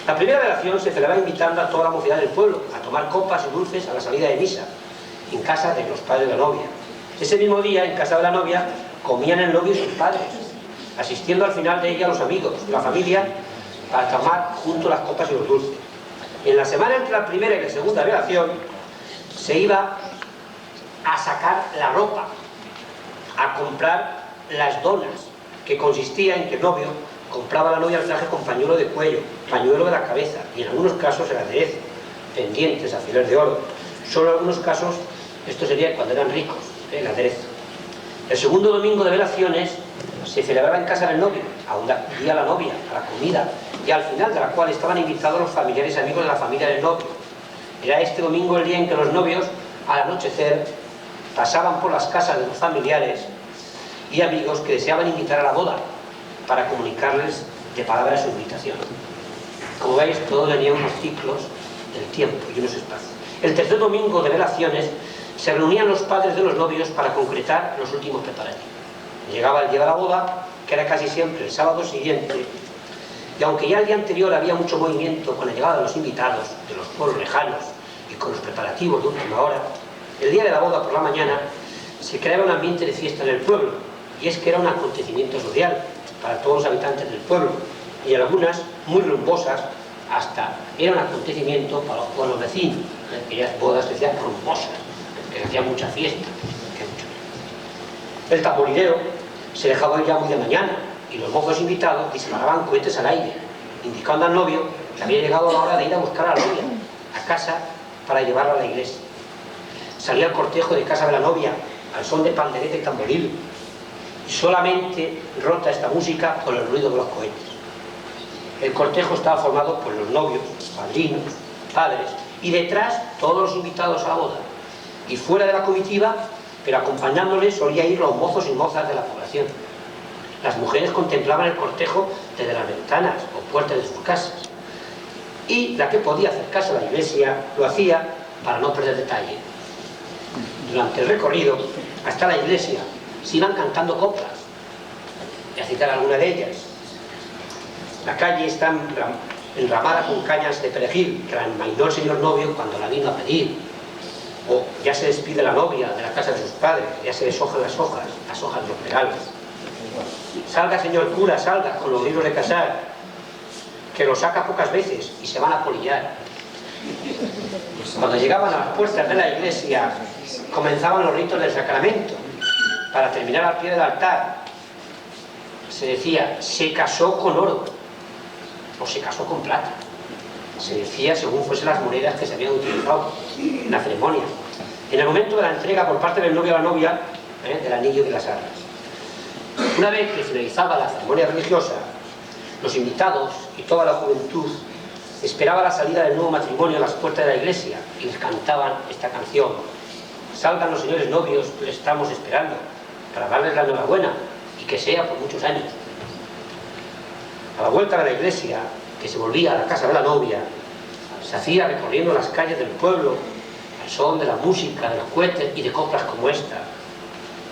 La primera velación se celebraba invitando a toda la mocidad del pueblo a tomar copas y dulces a la salida de misa, en casa de los padres de la novia. Ese mismo día, en casa de la novia, comían el novio y sus padres, asistiendo al final de ella los amigos de la familia para tomar juntos las copas y los dulces. En la semana entre la primera y la segunda velación se iba a sacar la ropa, a comprar las donas, que consistía en que el novio compraba a la novia el traje con pañuelo de cuello, pañuelo de la cabeza y en algunos casos el aderezo, pendientes, alfileres de oro. Solo en algunos casos, esto sería cuando eran ricos, el aderezo. El segundo domingo de velaciones se celebraba en casa del novio, a donde acudía la novia, a la comida, y al final de la cual estaban invitados los familiares y amigos de la familia del novio. Era este domingo el día en que los novios, al anochecer, pasaban por las casas de los familiares y amigos que deseaban invitar a la boda, para comunicarles de palabra su invitación. Como veis, todo venía en unos ciclos del tiempo y unos espacios. El tercer domingo de velaciones se reunían los padres de los novios para concretar los últimos preparativos. Llegaba el día de la boda, que era casi siempre el sábado siguiente, y aunque ya el día anterior había mucho movimiento con la llegada de los invitados de los pueblos lejanos y con los preparativos de última hora, el día de la boda por la mañana se creaba un ambiente de fiesta en el pueblo, y es que era un acontecimiento social para todos los habitantes del pueblo, y algunas muy rumbosas, hasta era un acontecimiento para los pueblos vecinos. Aquellas bodas se hacían rumbosas, que hacían mucha fiesta. El tamborilero se dejaba oír ya muy de mañana, y los mozos invitados disparaban cohetes al aire, indicando al novio que había llegado la hora de ir a buscar a la novia a casa para llevarla a la iglesia. Salía el cortejo de casa de la novia al son de pandereta y tamboril, y solamente rota esta música por el ruido de los cohetes. El cortejo estaba formado por los novios, padrinos, padres, y detrás todos los invitados a la boda. Y fuera de la comitiva, pero acompañándoles, solía ir los mozos y mozas de la población. Las mujeres contemplaban el cortejo desde las ventanas o puertas de sus casas, y la que podía acercarse a la iglesia lo hacía para no perder detalle. Durante el recorrido hasta la iglesia se iban cantando coplas, y a citar alguna de ellas. La calle está enramada con cañas de perejil que la envainó el señor novio cuando la vino a pedir. O ya se despide la novia de la casa de sus padres, ya se deshojan las hojas de los regalos. Salga, señor cura, salga con los libros de casar, que los saca pocas veces y se van a polillar. Cuando llegaban a las puertas de la iglesia, comenzaban los ritos del sacramento. Para terminar al pie del altar, se decía, se casó con oro, o se casó con plata. Se decía según fuesen las monedas que se habían utilizado en la ceremonia. En el momento de la entrega por parte del novio a la novia, del anillo y de las arras. Una vez que finalizaba la ceremonia religiosa, los invitados y toda la juventud esperaba la salida del nuevo matrimonio a las puertas de la iglesia y les cantaban esta canción: salgan los señores novios, les estamos esperando, para darles la enhorabuena y que sea por muchos años. A la vuelta de la iglesia, que se volvía a la casa de la novia, se hacía recorriendo las calles del pueblo al son de la música, de los cohetes y de coplas como esta.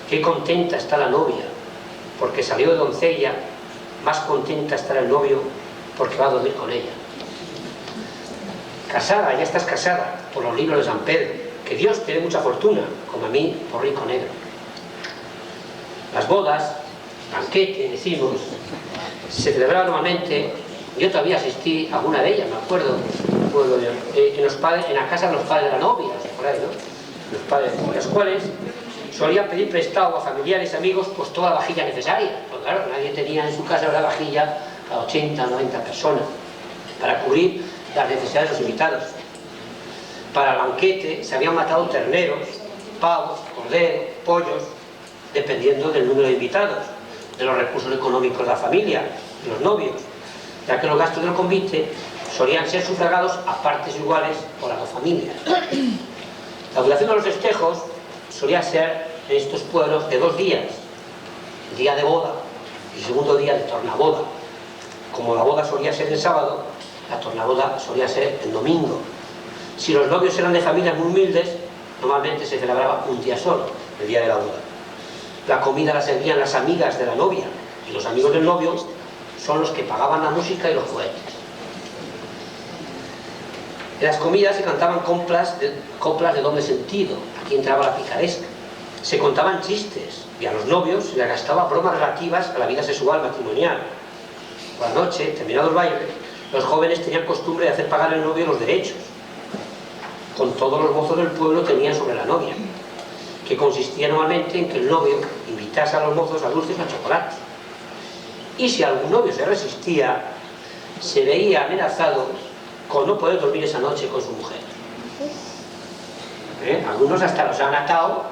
Qué contenta está la novia porque salió de doncella, más contenta estará el novio porque va a dormir con ella. Casada, ya estás casada, por los libros de San Pedro, que Dios te dé mucha fortuna, como a mí, por rico negro. Las bodas, banquete, decimos, se celebraban normalmente. Yo todavía asistí a una de ellas, me acuerdo, en la casa de los padres de la novia, por ahí, ¿no? Los padres, los cuales solían pedir prestado a familiares y amigos pues toda la vajilla necesaria, porque claro, nadie tenía en su casa una vajilla a 80, 90 personas, para cubrir las necesidades de los invitados. Para el banquete se habían matado terneros, pavos, corderos, pollos, dependiendo del número de invitados, de los recursos económicos de la familia, de los novios, ya que los gastos del convite solían ser sufragados a partes iguales por las dos familias. La duración de los festejos solía ser en estos pueblos de 2 días, el día de boda y el segundo día de tornaboda. Como la boda solía ser el sábado, la tornaboda solía ser el domingo. Si los novios eran de familias muy humildes, normalmente se celebraba un día solo, el día de la boda. La comida la servían las amigas de la novia y los amigos del novio son los que pagaban la música y los cohetes. En las comidas se cantaban coplas de doble sentido, aquí entraba la picaresca. Se contaban chistes y a los novios se les gastaba bromas relativas a la vida sexual matrimonial. Por la noche, terminado el baile, los jóvenes tenían costumbre de hacer pagar al novio los derechos, con todos los mozos del pueblo tenían sobre la novia, que consistía normalmente en que el novio invitase a los mozos a dulces o a chocolate. Y si algún novio se resistía, se veía amenazado con no poder dormir esa noche con su mujer. Algunos hasta los han atado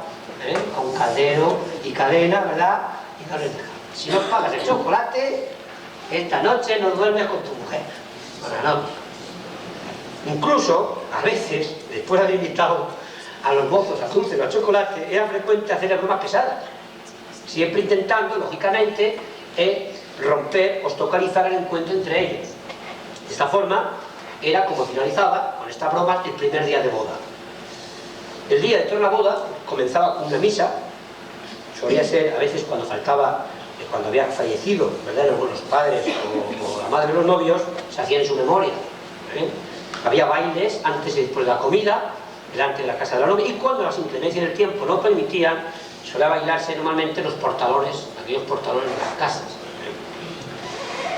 con caldero y cadena, ¿verdad? Y no les dejan. Si no pagas el chocolate, esta noche no duermes con tu mujer. Bueno, no. Incluso, a veces, después de haber invitado a los mozos a dulces o a chocolate, era frecuente hacer bromas pesadas, siempre intentando, lógicamente, romper o obstaculizar el encuentro entre ellos. De esta forma, era como finalizaba con estas bromas el primer día de boda. El día de toda la boda comenzaba con una misa, solía ser a veces cuando faltaba, cuando había fallecido, ¿verdad?, los padres o la madre de los novios, se hacían en su memoria. Había bailes antes y después de la comida, delante de la casa de la novia, y cuando las inclemencias del tiempo no permitían, solía bailarse normalmente los portalones, aquellos portalones de las casas.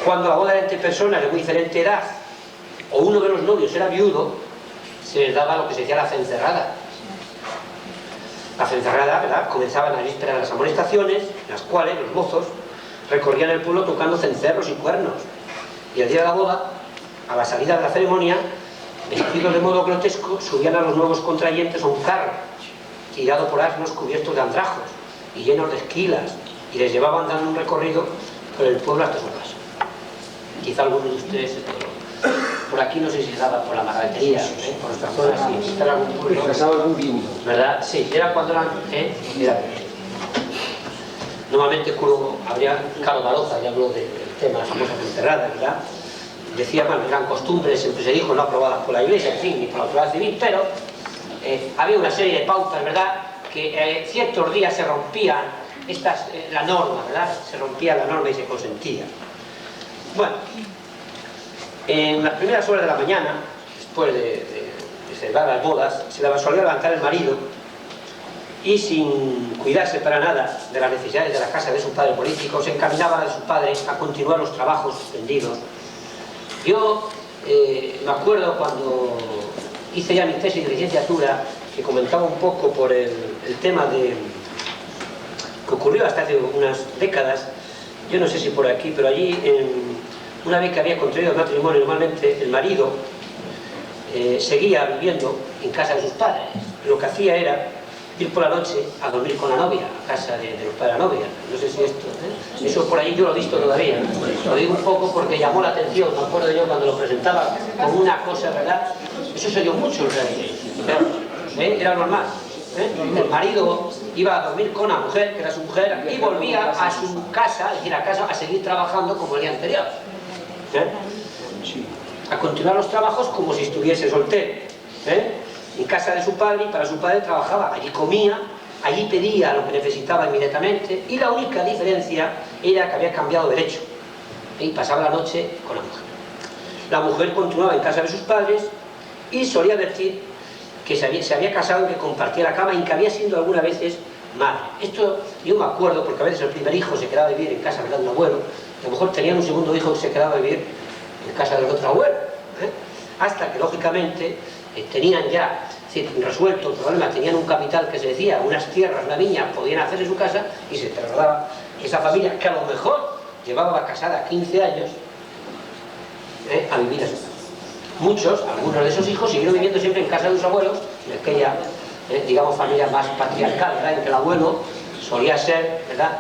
Cuando la boda era entre personas de muy diferente edad, o uno de los novios era viudo, se les daba lo que se decía la cencerrada. La cencerrada, ¿verdad?, comenzaba en la víspera de las amonestaciones, en las cuales los mozos recorrían el pueblo tocando cencerros y cuernos. Y el día de la boda, a la salida de la ceremonia, vestidos de modo grotesco, subían a los nuevos contrayentes a un carro, tirado por asnos cubiertos de andrajos y llenos de esquilas, y les llevaban dando un recorrido por el pueblo hasta su casa. Quizá algunos de ustedes, por aquí no sé si se daba por la margatería, por nuestra zona, sí, está algún pueblo, ¿verdad? Sí, era cuando eran, era. Normalmente habría Carlos Baroza, ya habló del tema de las famosas enterradas, ¿verdad? Decía, bueno, eran costumbres, siempre se dijo, no aprobadas por la Iglesia, en fin, ni por la autoridad civil, pero había una serie de pautas, ¿verdad?, que ciertos días se rompían la norma, ¿verdad?, se rompía la norma y se consentía. Bueno, en las primeras horas de la mañana, después de celebrar las bodas, se solía levantar el marido y, sin cuidarse para nada de las necesidades de la casa de su padre político, se encaminaba a su padre a continuar los trabajos suspendidos. Yo me acuerdo cuando hice ya mi tesis de licenciatura, que comentaba un poco por el tema que ocurrió hasta hace unas décadas, yo no sé si por aquí, pero allí, una vez que había contraído el matrimonio, normalmente el marido seguía viviendo en casa de sus padres. Lo que hacía era ir por la noche a dormir con la novia, a casa de los padres de la novia. No sé si esto, eso por ahí yo lo he visto todavía. Lo digo un poco porque llamó la atención, me acuerdo yo cuando lo presentaba como una cosa, ¿verdad? Eso se dio mucho en realidad. Era normal. El marido iba a dormir con la mujer, que era su mujer, y volvía a su casa, es decir, a casa, a seguir trabajando como el día anterior. A continuar los trabajos como si estuviese soltero. En casa de su padre, y para su padre trabajaba, allí comía, allí pedía lo que necesitaba inmediatamente, y la única diferencia era que había cambiado de lecho y pasaba la noche con la mujer. La mujer continuaba en casa de sus padres y solía decir que se había casado y que compartía la cama y que había sido algunas veces madre. Esto yo me acuerdo porque a veces el primer hijo se quedaba a vivir en casa de un abuelo, y a lo mejor tenían un segundo hijo que se quedaba a vivir en casa del otro abuelo, hasta que lógicamente tenían ya resuelto el problema, tenían un capital que se decía, unas tierras, una viña, podían hacer en su casa y se trasladaba esa familia que a lo mejor llevaba casada 15 años a vivir a su casa. Muchos, algunos de esos hijos siguieron viviendo siempre en casa de sus abuelos, en aquella, digamos, familia más patriarcal, ¿verdad? En que el abuelo solía ser, ¿verdad?,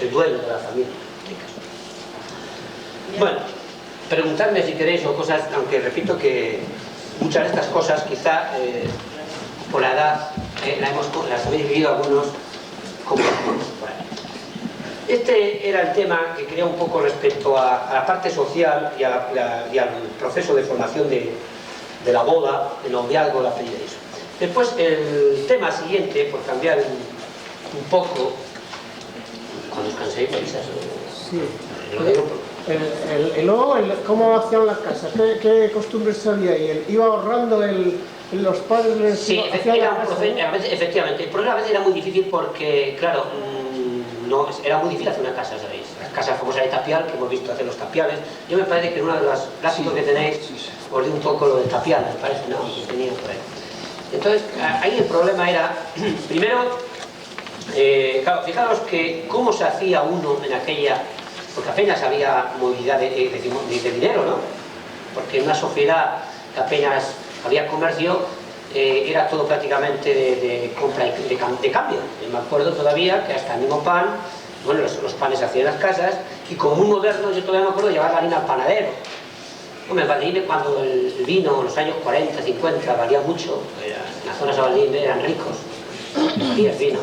el dueño de la familia. Bueno, preguntadme si queréis o cosas, aunque repito que muchas de estas cosas quizá por la edad las habéis vivido algunos como por ahí. Este era el tema que quería un poco respecto a la parte social y al proceso de formación de la boda, el noviazgo, la pedida y eso. Después el tema siguiente, por cambiar un poco, cuando os canséis, avisas. Sí. ¿Cómo hacían las casas? ¿Qué costumbres había? ¿Y iba ahorrando los padres? Sí, efectivamente. El problema a veces era muy difícil porque, claro, no, era muy difícil hacer una casa, ¿sabéis? Las casas famosas de tapial, que hemos visto hacer los tapiales. Yo me parece que en uno de los gráficos que tenéis os di un poco lo del tapial, me parece, ¿no? Que tenía por ahí. Entonces, ahí el problema era, primero, claro, fijaros que cómo se hacía uno en aquella, porque apenas había movilidad de dinero, ¿no? Porque en una sociedad que apenas había comercio, era todo prácticamente de compra y de cambio. Y me acuerdo todavía que hasta el mismo pan, bueno, los panes se hacían en las casas, y como muy moderno, yo todavía me acuerdo de llevar la harina al panadero. Hombre, en Valladolid, cuando el vino en los años 40, 50 valía mucho, en las zonas de Valladolid eran ricos, y el vino.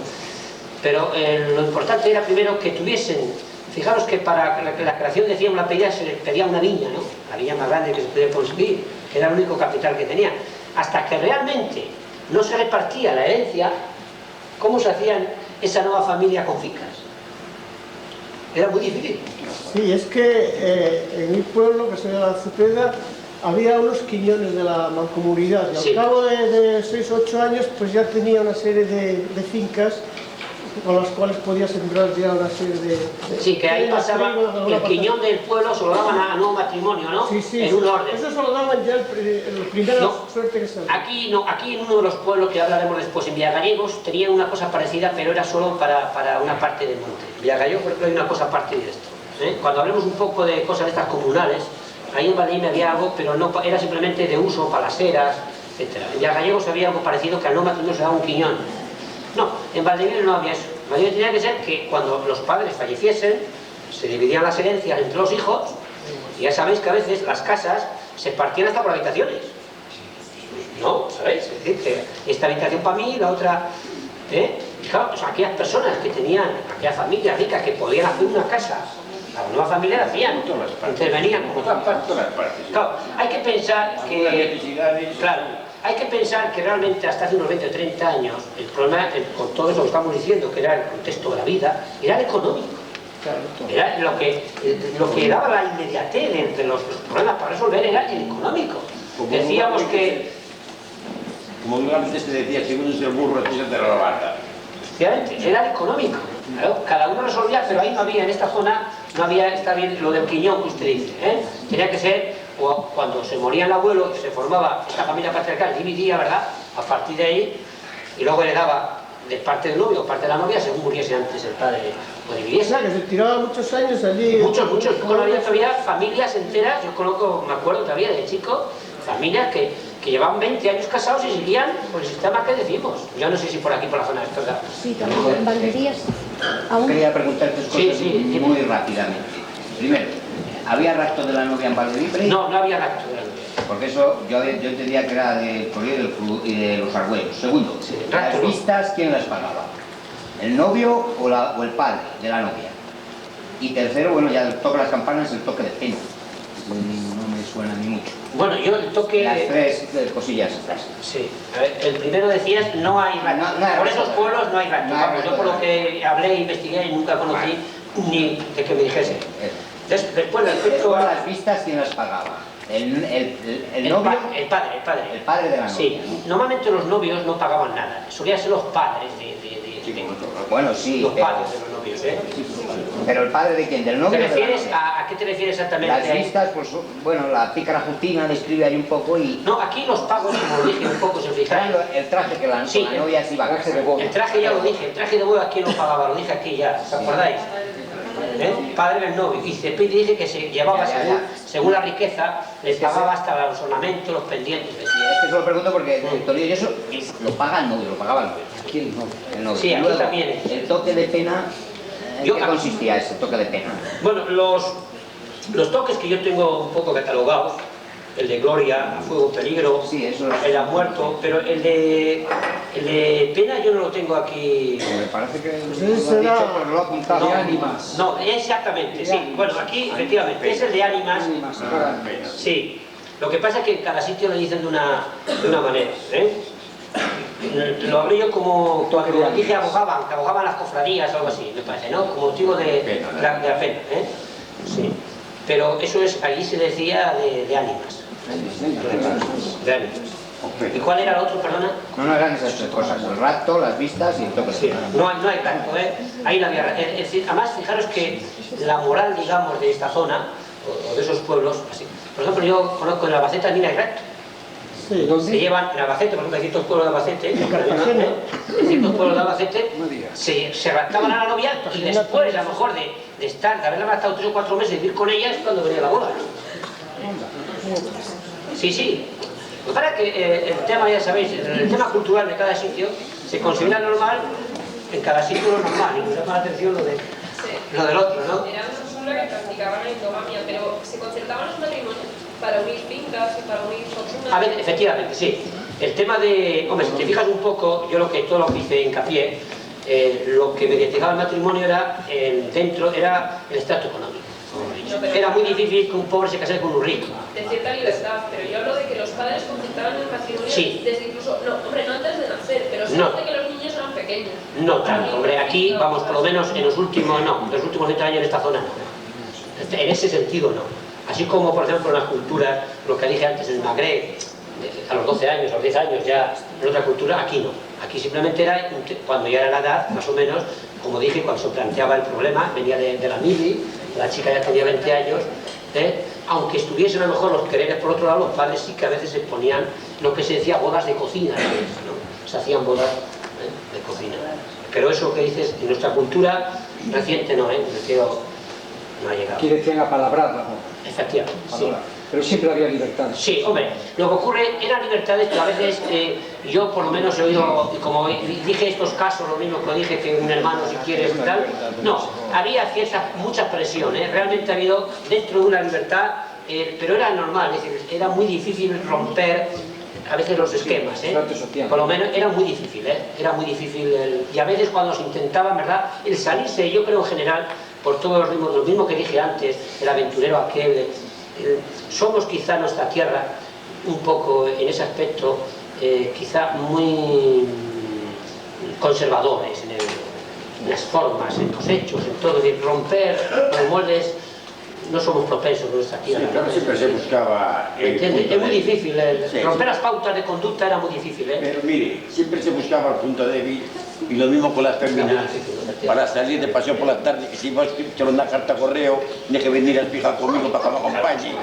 Pero lo importante era primero que tuviesen, fijaros que para la creación decíamos la pedida se les pedía una viña, ¿no? La viña más grande que se podía conseguir, que era el único capital que tenían. Hasta que realmente no se repartía la herencia, ¿cómo se hacían esa nueva familia con fincas? Era muy difícil. Sí, es que en mi pueblo, que se llama Cepeda, había unos quiñones de la mancomunidad y al cabo de 6 o 8 años pues ya tenía una serie de fincas con las cuales podía sembrar ya una serie de... Sí, que ahí pasaba el quiñón del pueblo, se lo daban a nuevo matrimonio, ¿no? Sí, sí. En un orden. Eso se lo daban ya el primero suerte que salió. Aquí no, aquí en uno de los pueblos que hablaremos después, en Villagallegos, tenían una cosa parecida, pero era solo para una parte del monte. En Villagallegos, por ejemplo, hay una cosa aparte de esto. Cuando hablemos un poco de cosas de estas comunales, ahí en Valladolid había algo, pero no era simplemente de uso para las eras, etc. En Villagallegos había algo parecido, que al nuevo matrimonio se daba un quiñón. No, en Valladolid no había eso. En Valladolid tenía que ser que cuando los padres falleciesen, se dividían las herencias entre los hijos, y ya sabéis que a veces las casas se partían hasta por habitaciones. ¿No? ¿Sabéis? Es decir, que esta habitación para mí, la otra... Y claro, pues aquellas personas que tenían, aquellas familias ricas que podían hacer una casa, la nueva familia la hacían, intervenían como todas partes. Claro, hay que pensar que... Claro, hay que pensar que realmente hasta hace unos 20 o 30 años el problema, con todo eso que estamos diciendo, que era el contexto de la vida, era el económico. Era lo que daba la inmediatez entre los problemas para resolver era el económico. Decíamos que... Como antes te decía, si uno es el burro, es de la vaca. Efectivamente, era el económico. Claro, cada uno resolvía, pero ahí no había, en esta zona, no había, está bien lo del quiñón que usted dice. Tenía que ser, o cuando se moría el abuelo, se formaba esta familia patriarcal, dividía, ¿verdad? A partir de ahí, y luego le daba de parte del novio o parte de la novia, según muriese antes el padre o dividiese. O sea, que se tiraba muchos años allí. Muchos. Yo conocía todavía familias enteras, yo conozco, me acuerdo todavía de chico, familias que que llevaban 20 años casados y seguían por el sistema que decimos. Yo no sé si por aquí, por la zona de Estosa. Sí, también en Valderías. Aún. Quería preguntar tres cosas Sí, muy rápidamente. Primero, ¿había rapto de la novia en Valdevibre? No, no había rapto de la novia. Porque eso yo entendía que era del Corriero y de los Argüellos. Segundo, Sí, las rapto. vistas, ¿quién las pagaba? ¿El novio o el padre de la novia? Y tercero, bueno, ya el toque de las campanas, el toque de pena. No me suena ni mucho. Bueno, yo el toque... Las tres cosillas estas. Sí, a ver, el primero decías, no hay rapto. No hay Por rapto. esos pueblos no hay rapto. No hay Vamos, yo rapto. por lo que hablé, investigué y nunca conocí ni de que me dijese. Después, respecto Después, a... las vistas, ¿quién las pagaba? ¿El El novio? el padre. El padre de la novia. Sí, normalmente los novios no pagaban nada. Solían ser los padres de Bueno, sí, los pero, padres de los novios, ¿eh? pero el padre de quién, del novio. ¿Te o de la refieres novia? a qué te refieres exactamente? Las vistas, pues bueno, la pícara Justina describe ahí un poco y No, aquí los pagos, como lo dije un poco, si os fijáis, el traje que la, Sí, la novia se iba a traje de casar. boda. el traje ya lo dije, el traje de boda aquí no pagaba, lo dije aquí ya, ¿os acordáis? Padre del novio, y Cepeda dije que se llevaba según la riqueza, les pagaba hasta los ornamentos, los pendientes. Y es que se lo pregunto porque el Toledo y eso lo paga el novio, lo pagaba el novio. Aquí el novio. El novio. Sí, Y aquí luego, también. el toque de pena, ¿en Yo- qué consistía ese toque de pena? Bueno, los toques que yo tengo un poco catalogados, el de gloria, a fuego, peligro, Sí, eso es. el a muerto, pero el de pena yo no lo tengo aquí. Me parece que Pues lo ese ha dicho, era- pero no lo ha apuntado. De ánimas. No, exactamente, sí. Bueno, aquí efectivamente es el de ánimas. Ánimas, ahora. Sí. Lo que pasa es que en cada sitio lo dicen de una manera. Lo hablé yo como cuando dije abogaban, que abogaban las cofradías o algo así, me parece, ¿no? Como motivo de la pena. Sí. Pero eso es, allí se decía de ánimas. De ánimas. ¿Y cuál era el otro, perdona? No eran esas tres cosas, el rapto, las vistas y el toque de Sí, pena. no hay tanto, ¿eh? Ahí no había... Es decir, además, fijaros que la moral, digamos, de esta zona, o de esos pueblos, así. Por ejemplo, yo conozco en Albacete también hay rapto. Sí, Se llevan, en Albacete, por ejemplo, hay ciertos pueblos de Albacete, Cartagena. en ciertos pueblos de Albacete, No digas. se raptaban a la novia y después, a lo mejor, de haberla raptado 3 o 4 meses y vivir con ella, es cuando venía la boda. Sí. Lo que pasa es que el tema, ya sabéis, el tema cultural de cada sitio se considera normal, en cada sitio lo normal, y nos llama la atención lo del otro, ¿no? Era una cultura que practicaban la endogamia, pero se concertaban los matrimonios para unir fincas y para unir fortunas. A ver, efectivamente, sí. El tema de... Hombre, si te fijas un poco, yo todo lo que hice hincapié, lo que mediatizaba el matrimonio era el estrato económico. Era muy difícil que un pobre se casara con un rico. De cierta libertad, pero yo hablo de que los padres concertaban el matrimonio Sí. desde incluso, no antes de nacer, pero sí No. desde que los niños eran pequeños. No tanto, hombre, aquí, vamos, por lo menos en los últimos 20 años en esta zona no. En ese sentido no. Así como, por ejemplo, en las culturas, lo que dije antes, el Magreb, a los 12 años, a los 10 años ya en otra cultura, aquí no. Aquí simplemente era, cuando ya era la edad, más o menos, como dije, cuando se planteaba el problema, venía de la mili, la chica ya tenía 20 años, aunque estuviesen a lo mejor los quereres por otro lado, los padres sí que a veces se ponían lo que se decía bodas de cocina, ¿no? Se hacían bodas de cocina. Pero eso que dices, en nuestra cultura reciente no, me refiero, no ha llegado. Aquí decían apalabrada, ¿no? Efectivamente, sí. Pero siempre había libertades. Sí, hombre, lo que ocurre eran libertades que a veces yo por lo menos he oído, como dije estos casos, lo mismo que dije que un hermano si quieres y tal, no, había mucha presión, realmente ha habido dentro de una libertad, pero era normal, es decir, era muy difícil romper a veces los esquemas, Trato social. por lo menos era muy difícil, era muy difícil, y a veces cuando se intentaba, ¿verdad?, el salirse, yo creo en general, por todos los ritmos, lo mismo que dije antes, el aventurero aquel, somos quizá nuestra tierra un poco en ese aspecto quizá muy conservadores en las formas, en los hechos, en todo, de romper los moldes, no somos propensos en nuestra tierra. Pero siempre se buscaba... ¿Entiendes? Es muy difícil, Sí, romper sí. las pautas de conducta era muy difícil, Pero mire, siempre se buscaba el punto débil Y lo mismo con las terminales. Para salir de paseo por la tarde, que si vas a echar una carta a correo, tienes que venir a fijar conmigo para que me acompañe.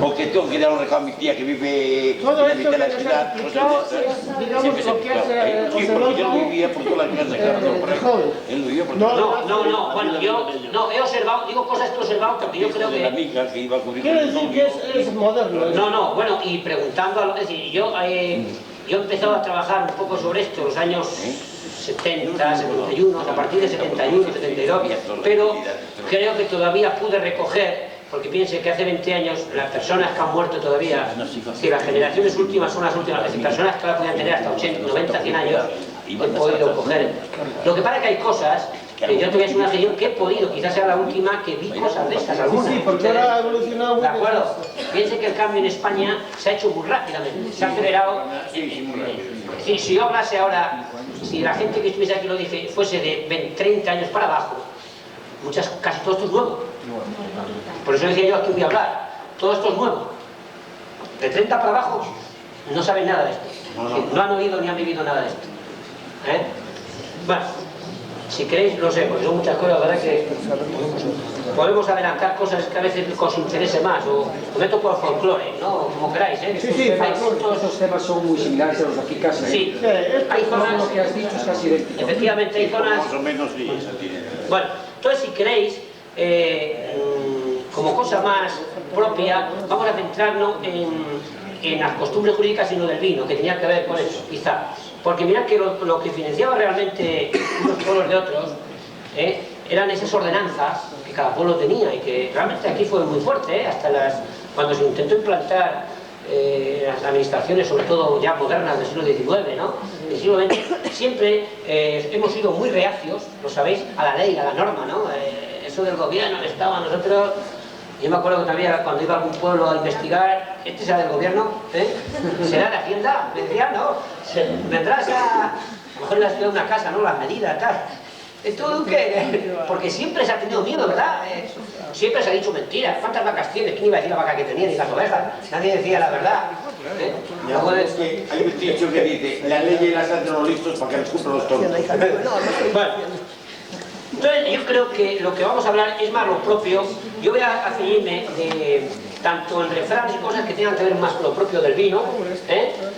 O que tengo que ir a un recado a mi tía que vive Todo en la mitad de la esto que ciudad. nos has explicado, digamos, lo que hace Sí, porque yo vivía por todas las casas, claro. Él vivía por todas las No, bueno, yo he observado, digo cosas que he observado porque yo creo de la que... amiga que iba a cubrir Quiere con el decir novio. que es moderno. No, bueno, y preguntando, es decir, yo he empezado a trabajar un poco sobre esto en los años 70, 71, a partir de 71, 72, pero creo que todavía pude recoger, porque piense que hace 20 años las personas que han muerto todavía, si las generaciones últimas son las últimas, es decir, personas que ahora podían tener hasta 80, 90, 100 años, he podido coger. Lo que pasa es que hay cosas que yo tuviese una generación que he podido, quizás sea la última que vi cosas de estas, algunas. Sí, porque ahora ha evolucionado muy ¿De acuerdo? Piense que el cambio en España se ha hecho muy rápidamente, se ha acelerado. Si yo hablase ahora, si la gente que estuviese aquí lo dice, fuese de 20, 30 años para abajo, casi todo esto es nuevo. Por eso decía yo, aquí voy a hablar, todo esto es nuevo. De 30 para abajo no saben nada de esto, no han oído ni han vivido nada de esto. Bueno, si queréis, no sé, porque son muchas cosas, la verdad que podemos adelantar cosas que a veces os interese más, o meto por folclore, ¿no? Como queráis, ¿eh? Sí, todos estos temas son muy similares a los de aquí casi. Sí, hay Todo zonas, lo que has dicho es casi idéntico. efectivamente hay zonas... Más o menos sí, esa tiene. Bueno, entonces si queréis, como cosa más propia, vamos a centrarnos en las costumbres jurídicas y no del vino, que tenía que ver con eso, quizá. Porque mirad que lo que diferenciaba realmente unos pueblos de otros eran esas ordenanzas que cada pueblo tenía y que realmente aquí fue muy fuerte, hasta cuando se intentó implantar las administraciones, sobre todo ya modernas del siglo XIX, ¿no? Del siglo XX, siempre hemos sido muy reacios, lo sabéis, a la ley, a la norma, ¿no? Eso del gobierno, el Estado, a nosotros... Yo me acuerdo que también cuando iba a algún pueblo a investigar, ¿este será del gobierno? ¿Será de Hacienda? Me decían, no, vendrás a lo mejor le has quedado una casa, ¿no? Las medidas, tal. ¿Todo qué? Porque siempre se ha tenido miedo, ¿verdad? Siempre se ha dicho mentiras. ¿Cuántas vacas tienes? ¿Quién iba a decir la vaca que tenía ni las ovejas? Nadie decía la verdad. Es que hay un dicho que dice, la ley y las hacen los listos para que les cumplan los tontos. Bueno. Entonces yo creo que lo que vamos a hablar es más lo propio. Yo voy a ceñirme tanto en refranes y cosas que tengan que ver más con lo propio del vino,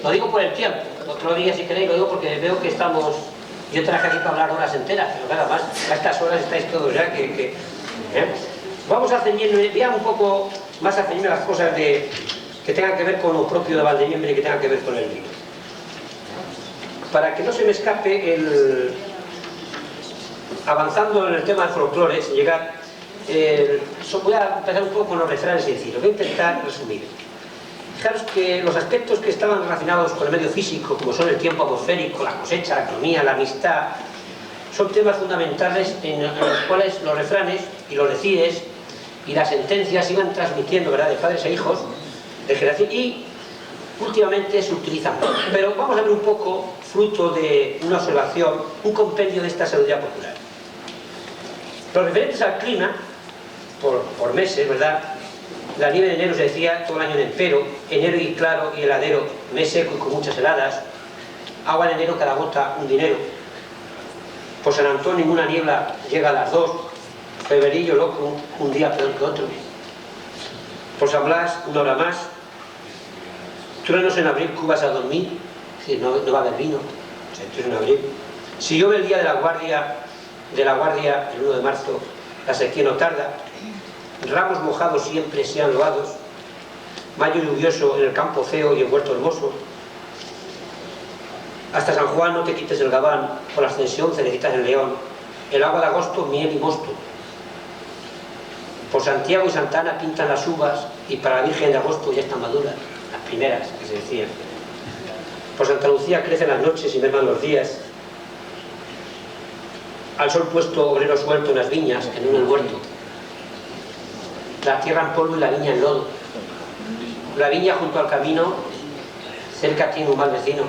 lo digo por el tiempo, otro día si queréis lo digo porque veo que estamos, yo traje aquí para hablar horas enteras, pero nada más, a estas horas estáis todos ya Vamos a ceñirme, voy a un poco más a ceñirme las cosas que tengan que ver con lo propio de Valdemiembre y que tengan que ver con el vino. Para que no se me escape avanzando en el tema del folclore, sin llegar, voy a empezar un poco con los refranes y decirlo, voy a intentar resumir. Fijaros que los aspectos que estaban relacionados con el medio físico, como son el tiempo atmosférico, la cosecha, la economía, la amistad, son temas fundamentales en los cuales los refranes y los decires y las sentencias iban transmitiendo, ¿verdad?, de padres a hijos, de generación, y últimamente se utilizan. Pero vamos a ver un poco, fruto de una observación, un compendio de esta sabiduría popular. Los referentes al clima, por meses, ¿verdad? La nieve de enero se decía todo el año en empero, enero y claro y heladero, mes seco y con muchas heladas, agua en enero cada gota un dinero. Por San Antón ninguna niebla llega a las 2, febrerillo loco, un día peor que otro. Por San Blas, una hora más, truenos en abril, cubas a dormir, es decir, no va a haber vino, entonces en abril. Si llueve el día de la guardia, el 1 de marzo, la sequía no tarda, ramos mojados siempre sean loados, mayo lluvioso en el campo feo y el huerto hermoso, hasta San Juan no te quites el gabán, por la ascensión cerecitas en León, el agua de agosto miel y mosto, por Santiago y Santana pintan las uvas y para la Virgen de agosto ya están maduras, las primeras que se decían, por Santa Lucía crecen las noches y merman los días, al sol puesto obrero suelto en las viñas, en un el huerto, la tierra en polvo y la viña en lodo, la viña junto al camino, cerca tiene un mal vecino,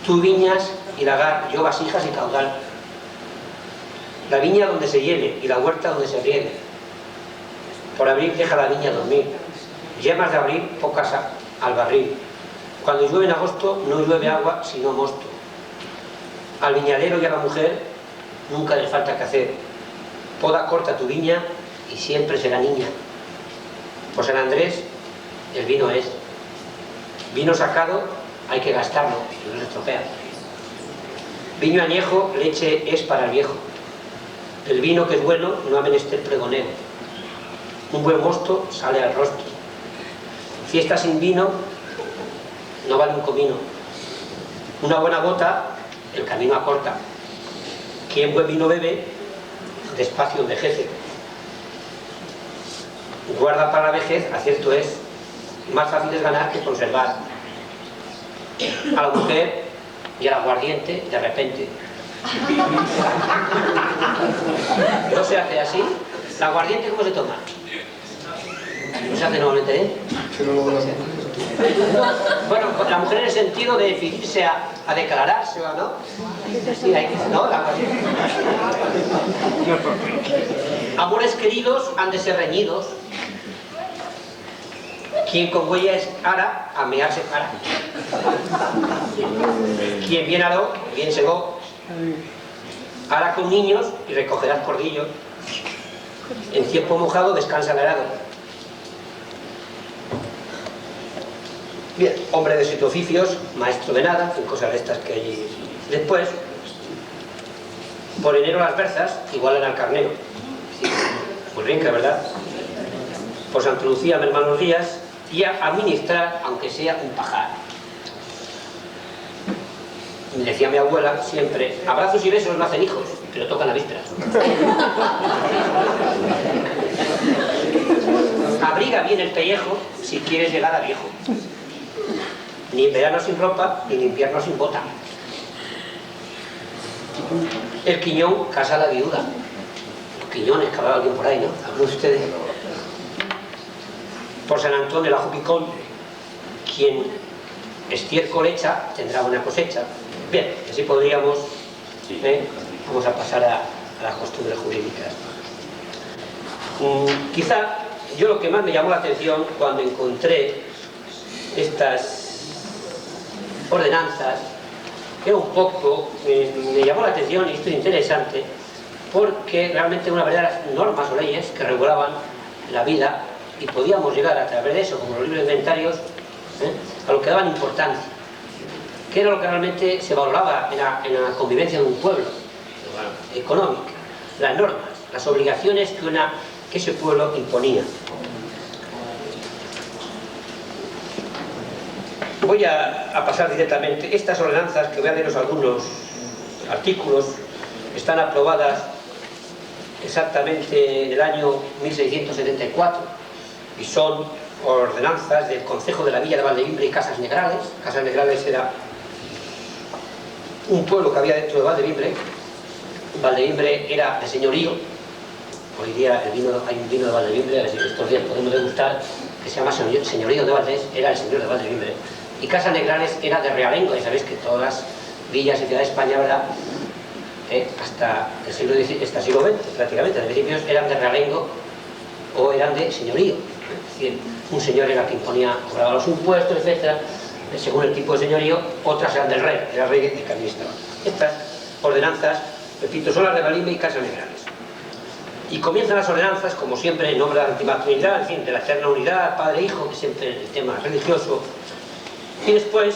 tú viñas y lagar, yo vasijas y caudal, la viña donde se hiele y la huerta donde se riegue, por abril deja la viña dormir, yemas de abril pocas al barril, cuando llueve en agosto no llueve agua sino mosto, Al viñadero y a la mujer nunca les falta que hacer. Poda corta tu viña y siempre será niña. Por San Andrés, el vino es. Vino sacado hay que gastarlo, no se estropea. Viño añejo, leche es para el viejo. El vino que es bueno no ha menester pregonero. Un buen mosto sale al rostro. Fiesta sin vino no vale un comino. Una buena gota el camino acorta. Quien buen vino bebe, despacio envejece. Guarda para la vejez, acierto es. Más fácil es ganar que conservar. A la mujer y al aguardiente de repente. No se hace así. ¿El aguardiente cómo se toma? No se hace normalmente, ¿eh? Bueno, la mujer en el sentido de decidirse a declararse, ¿no? Sí, ¿no? Amores queridos han de ser reñidos. Quien con huella es ara, a mear se para. Quien bien aró, bien segó. Ara con niños y recogerás cordillos. En tiempo mojado descansa el arado. Bien, hombre de 7 oficios, maestro de nada, en cosas de estas que hay después. Por enero las berzas igualan al carnero. Sí, muy rica, ¿verdad? Por Santa Lucía, merman los días y a administrar, aunque sea un pajar. Decía mi abuela siempre, abrazos y besos no hacen hijos, pero tocan a vísperas. Abriga bien el pellejo si quieres llegar a viejo. Ni en verano sin ropa, ni en invierno sin bota. El quiñón casa a la viuda. Los quiñones, que habrá alguien por ahí, ¿no? ¿Hablan ustedes? Por San Antón el ajo picón, quien estiércol echa, tendrá buena cosecha. Bien, así podríamos, vamos a pasar a las costumbres jurídicas. Quizá yo lo que más me llamó la atención cuando encontré estas ordenanzas, era un poco, me llamó la atención y esto es interesante, porque realmente una verdad normas o leyes que regulaban la vida y podíamos llegar a través de eso, como los libros inventarios, a lo que daban importancia, que era lo que realmente se valoraba en la convivencia de un pueblo, económica, las normas, las obligaciones que ese pueblo imponía. Voy a pasar directamente. Estas ordenanzas, que voy a leeros algunos artículos, están aprobadas exactamente en el año 1674 y son ordenanzas del Concejo de la Villa de Valdevimbre y Casas Negrales. Casas Negrales era un pueblo que había dentro de Valdevimbre. Valdevimbre era de señorío. Hoy día hay un vino de Valdevimbre, estos días podemos degustar, que se llama Señorío de Valdés, era el señor de Valdevimbre. Y Casas Negrales era de realengo, y sabéis que todas las villas y ciudades de España, ¿verdad? Hasta el siglo XX prácticamente, de principios eran de realengo o eran de señorío. Es decir, un señor era quien cobraba los impuestos, etc. Según el tipo de señorío, otras eran del rey, era el rey el que administraba. Estas ordenanzas, repito, son las de Valdevimbre y Casas Negrales. Y comienzan las ordenanzas, como siempre, en nombre de la Santísima Trinidad, en fin, de la eterna unidad, padre-hijo, que siempre es el tema religioso. Y después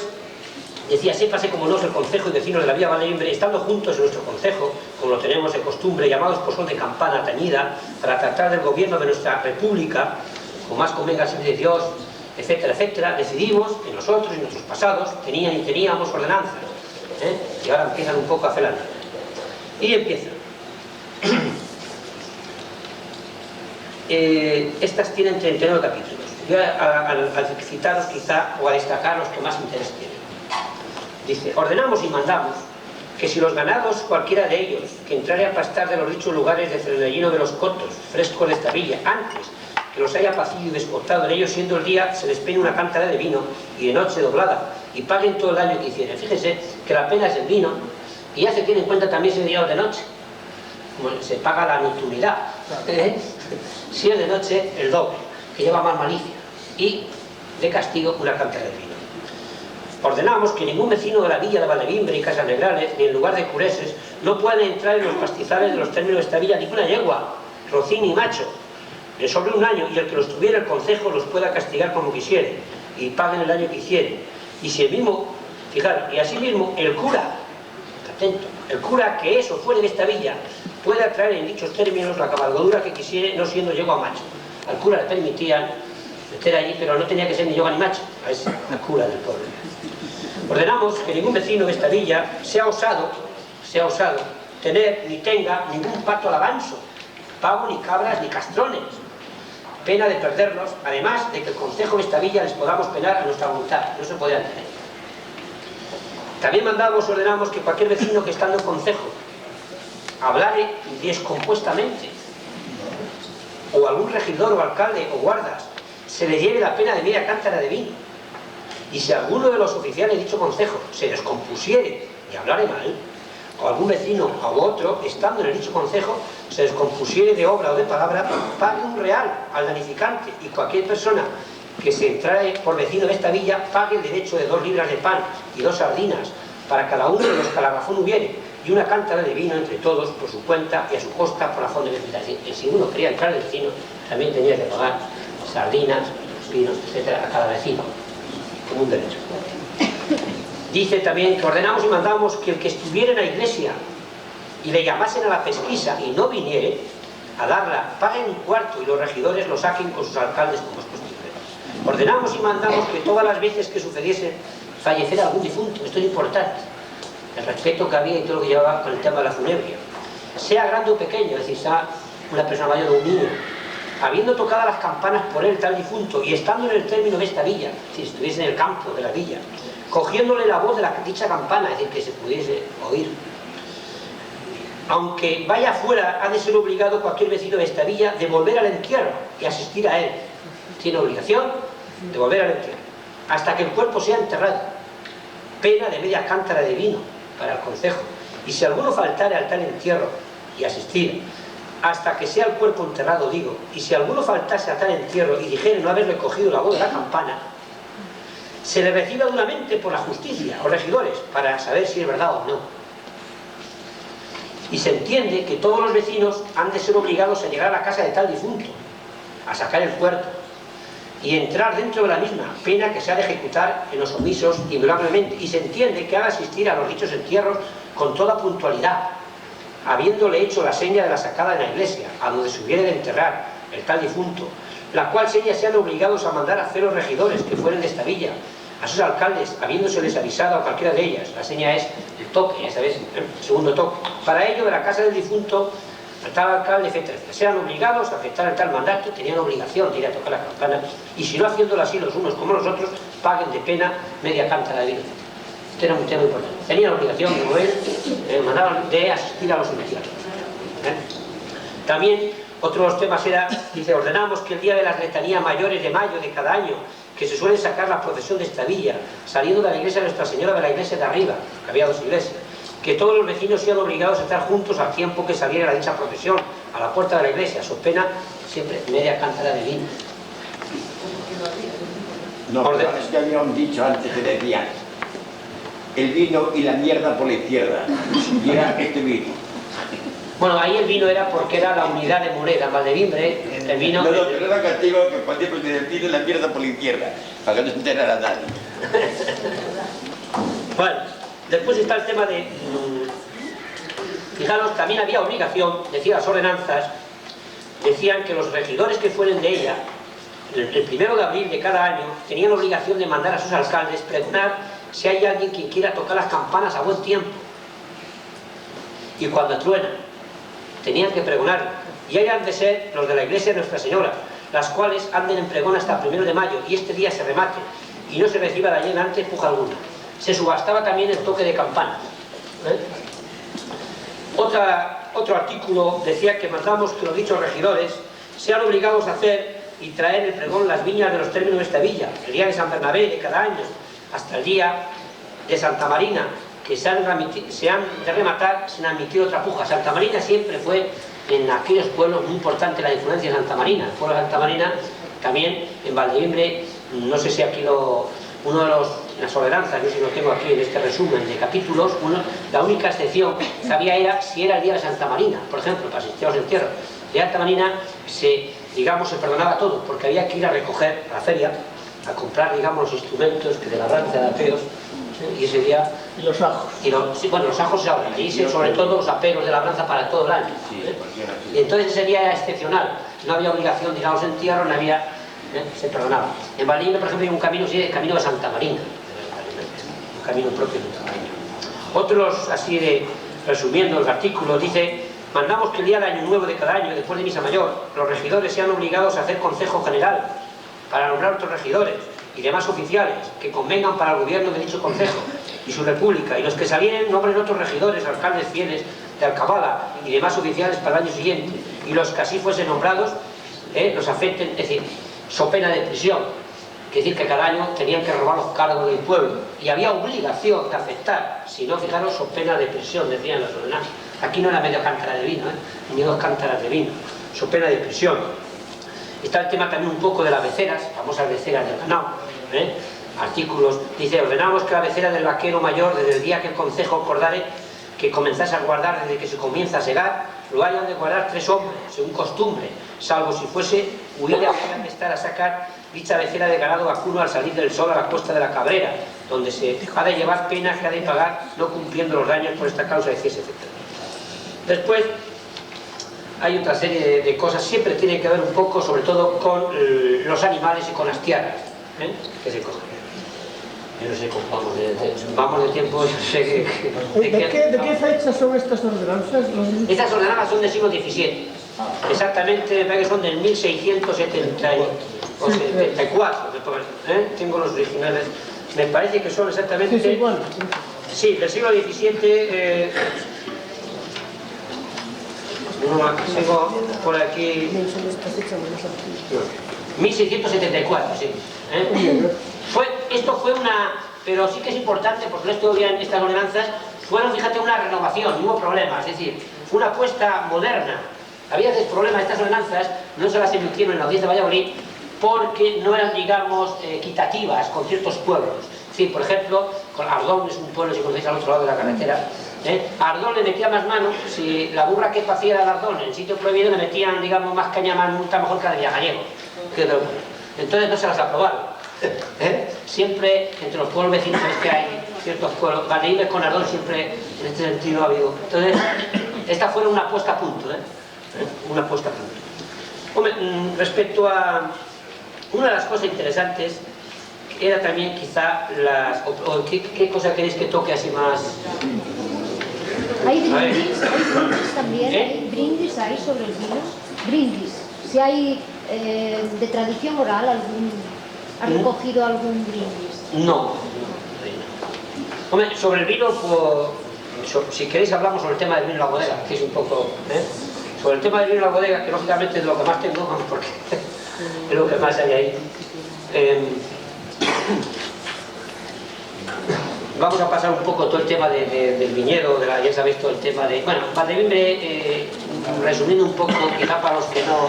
decía, sépase como nos el concejo y vecinos de la Villa Valdevimbre, estando juntos en nuestro concejo, como lo tenemos de costumbre, llamados por sol de campana tañida, para tratar del gobierno de nuestra república, como más convenga al de Dios, etcétera, etcétera, decidimos que nosotros y nuestros pasados teníamos ordenanzas, y ahora empiezan un poco a hacer la nada. Y empiezan. Estas tienen 39 capítulos. Voy a citaros quizá o a destacar los que más interés tienen. Dice, ordenamos y mandamos que si los ganados, cualquiera de ellos, que entrare a pastar de los dichos lugares de Frenellino de los Cotos, fresco de esta villa, antes que los haya pacido y descortado en ellos, siendo el día, se les peine una cántara de vino y de noche doblada, y paguen todo el daño que hicieren. Fíjense que la pena es el vino, y ya se tiene en cuenta también si es de día o de noche, como se paga la nocturnidad. Si es de noche, el doble, que lleva más malicia, y de castigo una cántara de vino. Ordenamos que ningún vecino de la villa de Valdevimbre y Casas Negrales, ni en lugar de Cureses, no puedan entrar en los pastizales de los términos de esta villa ninguna yegua, rocín ni macho, de sobre un año, y el que los tuviera el concejo los pueda castigar como quisiere, y paguen el año que hiciere. Y si el mismo, fijaros, y asimismo el cura, atento, el cura que eso fuere de esta villa, puede atraer en dichos términos la cabalgadura que quisiere, no siendo yegua macho. Al cura le permitían meter allí, pero no tenía que ser ni yegua ni macho, es el cura del pueblo. Ordenamos que ningún vecino de esta villa sea osado tener ni tenga ningún pato al avanzo, pavo, ni cabras, ni castrones, pena de perderlos, además de que el concejo de esta villa les podamos penar a nuestra voluntad, no se podían tener. También ordenamos que cualquier vecino que estando en concejo hablare descompuestamente, o algún regidor o alcalde o guardas, se le lleve la pena de media cántara de vino. Y si alguno de los oficiales de dicho concejo se descompusiere y hablare mal, o algún vecino o otro, estando en el dicho concejo, se descompusiere de obra o de palabra, pague un real al danificante, y cualquier persona que se entrare por vecino de esta villa pague el derecho de 2 libras de pan y 2 sardinas para cada uno de los que a la razón hubiere, y una cántara de vino entre todos por su cuenta y a su costa por razón de vecindad. Si uno quería entrar de vecino, también tenía que pagar sardinas, vinos, etcétera, a cada vecino, como un derecho. Dice también que ordenamos y mandamos que el que estuviera en la iglesia y le llamasen a la pesquisa y no viniere a darla, paguen un cuarto y los regidores lo saquen con sus alcaldes como es costumbre. Ordenamos y mandamos que todas las veces que sucediese fallecer algún difunto, esto es importante, el respeto que había y todo lo que llevaba con el tema de la funebria, sea grande o pequeño, es decir, sea una persona mayor o un niño, habiendo tocado las campanas por él tal difunto y estando en el término de esta villa, si estuviese en el campo de la villa, cogiéndole la voz de dicha campana, es decir, que se pudiese oír. Aunque vaya afuera, ha de ser obligado cualquier vecino de esta villa de volver al entierro y asistir a él. Tiene obligación de volver al entierro, hasta que el cuerpo sea enterrado. Pena de media cántara de vino para el concejo. Y si alguno faltare al tal entierro y asistir, hasta que sea el cuerpo enterrado, digo, y si alguno faltase a tal entierro y dijere no haberle cogido la voz de la campana, se le reciba duramente por la justicia o regidores para saber si es verdad o no. Y se entiende que todos los vecinos han de ser obligados a llegar a la casa de tal difunto, a sacar el cuerpo y entrar dentro de la misma, pena que se ha de ejecutar en los omisos indudablemente. Y se entiende que ha de asistir a los dichos entierros con toda puntualidad, habiéndole hecho la seña de la sacada de la iglesia, a donde se hubiere de enterrar el tal difunto, la cual seña sean obligados a mandar a hacer los regidores que fueren de esta villa, a sus alcaldes, habiéndoseles avisado a cualquiera de ellas. La seña es el toque, esta vez el segundo toque. Para ello, de la casa del difunto, el tal alcalde, etcétera, sean obligados a aceptar el tal mandato, tenían obligación de ir a tocar la campana, y si no haciéndolo así los unos como los otros, paguen de pena media cántara de vino. Este era un tema importante. Tenían obligación de mover, de asistir a los entierros. También, otro de los temas era, dice, ordenamos que el día de las letanías mayores de mayo de cada año, que se suele sacar la procesión de esta villa, saliendo de la iglesia de Nuestra Señora de la iglesia de arriba, que había 2 iglesias, que todos los vecinos sean obligados a estar juntos al tiempo que saliera la dicha procesión a la puerta de la iglesia, so pena siempre media cántara de vino. No, pero es que había un dicho antes que decían el vino y la mierda por la izquierda, y era este vino. Bueno, ahí el vino era porque era la unidad de moneda, en Valdevimbre, el vino... No, pero era castigo que podía poner el vino y la mierda por la izquierda, para que no se enterara nadie. Bueno, después está el tema de... Fijaros, también había obligación, decía las ordenanzas, decían que los regidores que fueren de ella, el 1 de abril de cada año, tenían obligación de mandar a sus alcaldes pregonar si hay alguien que quiera tocar las campanas a buen tiempo. Y cuando truenan, tenían que pregonar. Y ahí han de ser los de la iglesia de Nuestra Señora, las cuales anden en pregón hasta el 1 de mayo, y este día se remate, y no se reciba de allí en adelante puja alguna. Se subastaba también el toque de campanas. Otro artículo decía que mandamos que los dichos regidores sean obligados a hacer y traer el pregón las viñas de los términos de esta villa, el día de San Bernabé de cada año, hasta el día de Santa Marina, que se han de rematar sin admitir otra puja. Santa Marina siempre fue en aquellos pueblos muy importante la influencia de Santa Marina. El pueblo de Santa Marina, también en Valdevimbre, no sé si aquí uno de los las ordenanzas, yo sí lo tengo aquí en este resumen de capítulos, la única excepción que había era si era el día de Santa Marina, por ejemplo, para asistir a los entierros. El día de Santa Marina se perdonaba todo, porque había que ir a recoger a la feria, a comprar, digamos, los instrumentos de labranza de apeos, y ese día... Y los ajos. Sí, bueno, los ajos se abren, y sobre todo los apeos de labranza para todo el año. Y entonces ese día era excepcional, no había obligación de ir a los entierros, no había... se perdonaba. En Valdivia, por ejemplo, hay un camino, sí, el camino de Santa Marina, un camino propio de Santa Marina. Otros, así resumiendo el artículo, dice: mandamos que el día del año nuevo de cada año, después de misa mayor, los regidores sean obligados a hacer consejo general para nombrar otros regidores y demás oficiales que convengan para el gobierno de dicho consejo y su república, y los que salieren nombren otros regidores, alcaldes fieles de alcabala y demás oficiales para el año siguiente, y los que así fuesen nombrados los afecten, es decir, so pena de prisión. Es decir, que cada año tenían que robar los cargos del pueblo y había obligación de aceptar, si no, fijaros, so pena de prisión, decían las ordenanzas. Aquí no era medio cántara de vino, ni 2 cántaras de vino, so pena de prisión. Está el tema también un poco de las beceras, famosas beceras del ganado, artículos, dice: ordenamos que la becera del vaquero mayor, desde el día que el concejo acordare que comenzase a guardar desde que se comienza a segar, lo hayan de guardar 3 hombres, según costumbre, salvo si fuese huida a estar a sacar dicha becera de ganado vacuno al salir del sol a la costa de la Cabrera, donde se ha de llevar pena que ha de pagar no cumpliendo los daños por esta causa, etc. Después hay otra serie de cosas, siempre tiene que ver un poco, sobre todo, con los animales y con las tierras que se cogen. Yo no sé cómo vamos de tiempo, yo sé que... ¿De qué fechas son estas ordenanzas? Estas ordenanzas son del siglo XVII. Exactamente, me parece que son del 1674. Tengo los originales. Me parece que son exactamente... Sí, bueno. Sí, del siglo XVII... tengo por aquí... 1674, sí. Esto fue una... Pero sí que es importante, porque no estuvo bien estas ordenanzas, fueron, fíjate, una renovación, no hubo problemas, es decir, fue una apuesta moderna. Había veces problemas, estas ordenanzas no se las emitieron en la audiencia de Valladolid porque no eran, digamos, equitativas con ciertos pueblos. Es decir, por ejemplo, con Ardón es un pueblo, si conocéis, al otro lado de la carretera, a Ardón le metía más mano, si la burra que hacía era de Ardón, en el sitio prohibido le metían, digamos, más caña, más multa, mejor que la de Villagallego. Entonces no se las aprobaron. Siempre entre los pueblos vecinos es que hay ciertos pueblos, Valladolid con Ardón siempre en este sentido ha habido. Entonces, esta fue una puesta a punto, una puesta a punto. Hombre, respecto a una de las cosas interesantes era también quizá ¿qué cosa queréis que toque así más? Hay brindis también, hay brindis ahí sobre el vino, brindis. Si hay de tradición oral, ¿ha recogido algún brindis? No. Hombre, sobre el vino, si queréis hablamos sobre el tema del vino en la bodega, que es un poco... Sobre el tema del vino en la bodega, que lógicamente es lo que más tengo, porque es lo que más hay ahí. Vamos a pasar un poco todo el tema del viñedo, ya sabéis todo el tema de... Bueno, Valdevimbre, resumiendo un poco, quizá para los que no...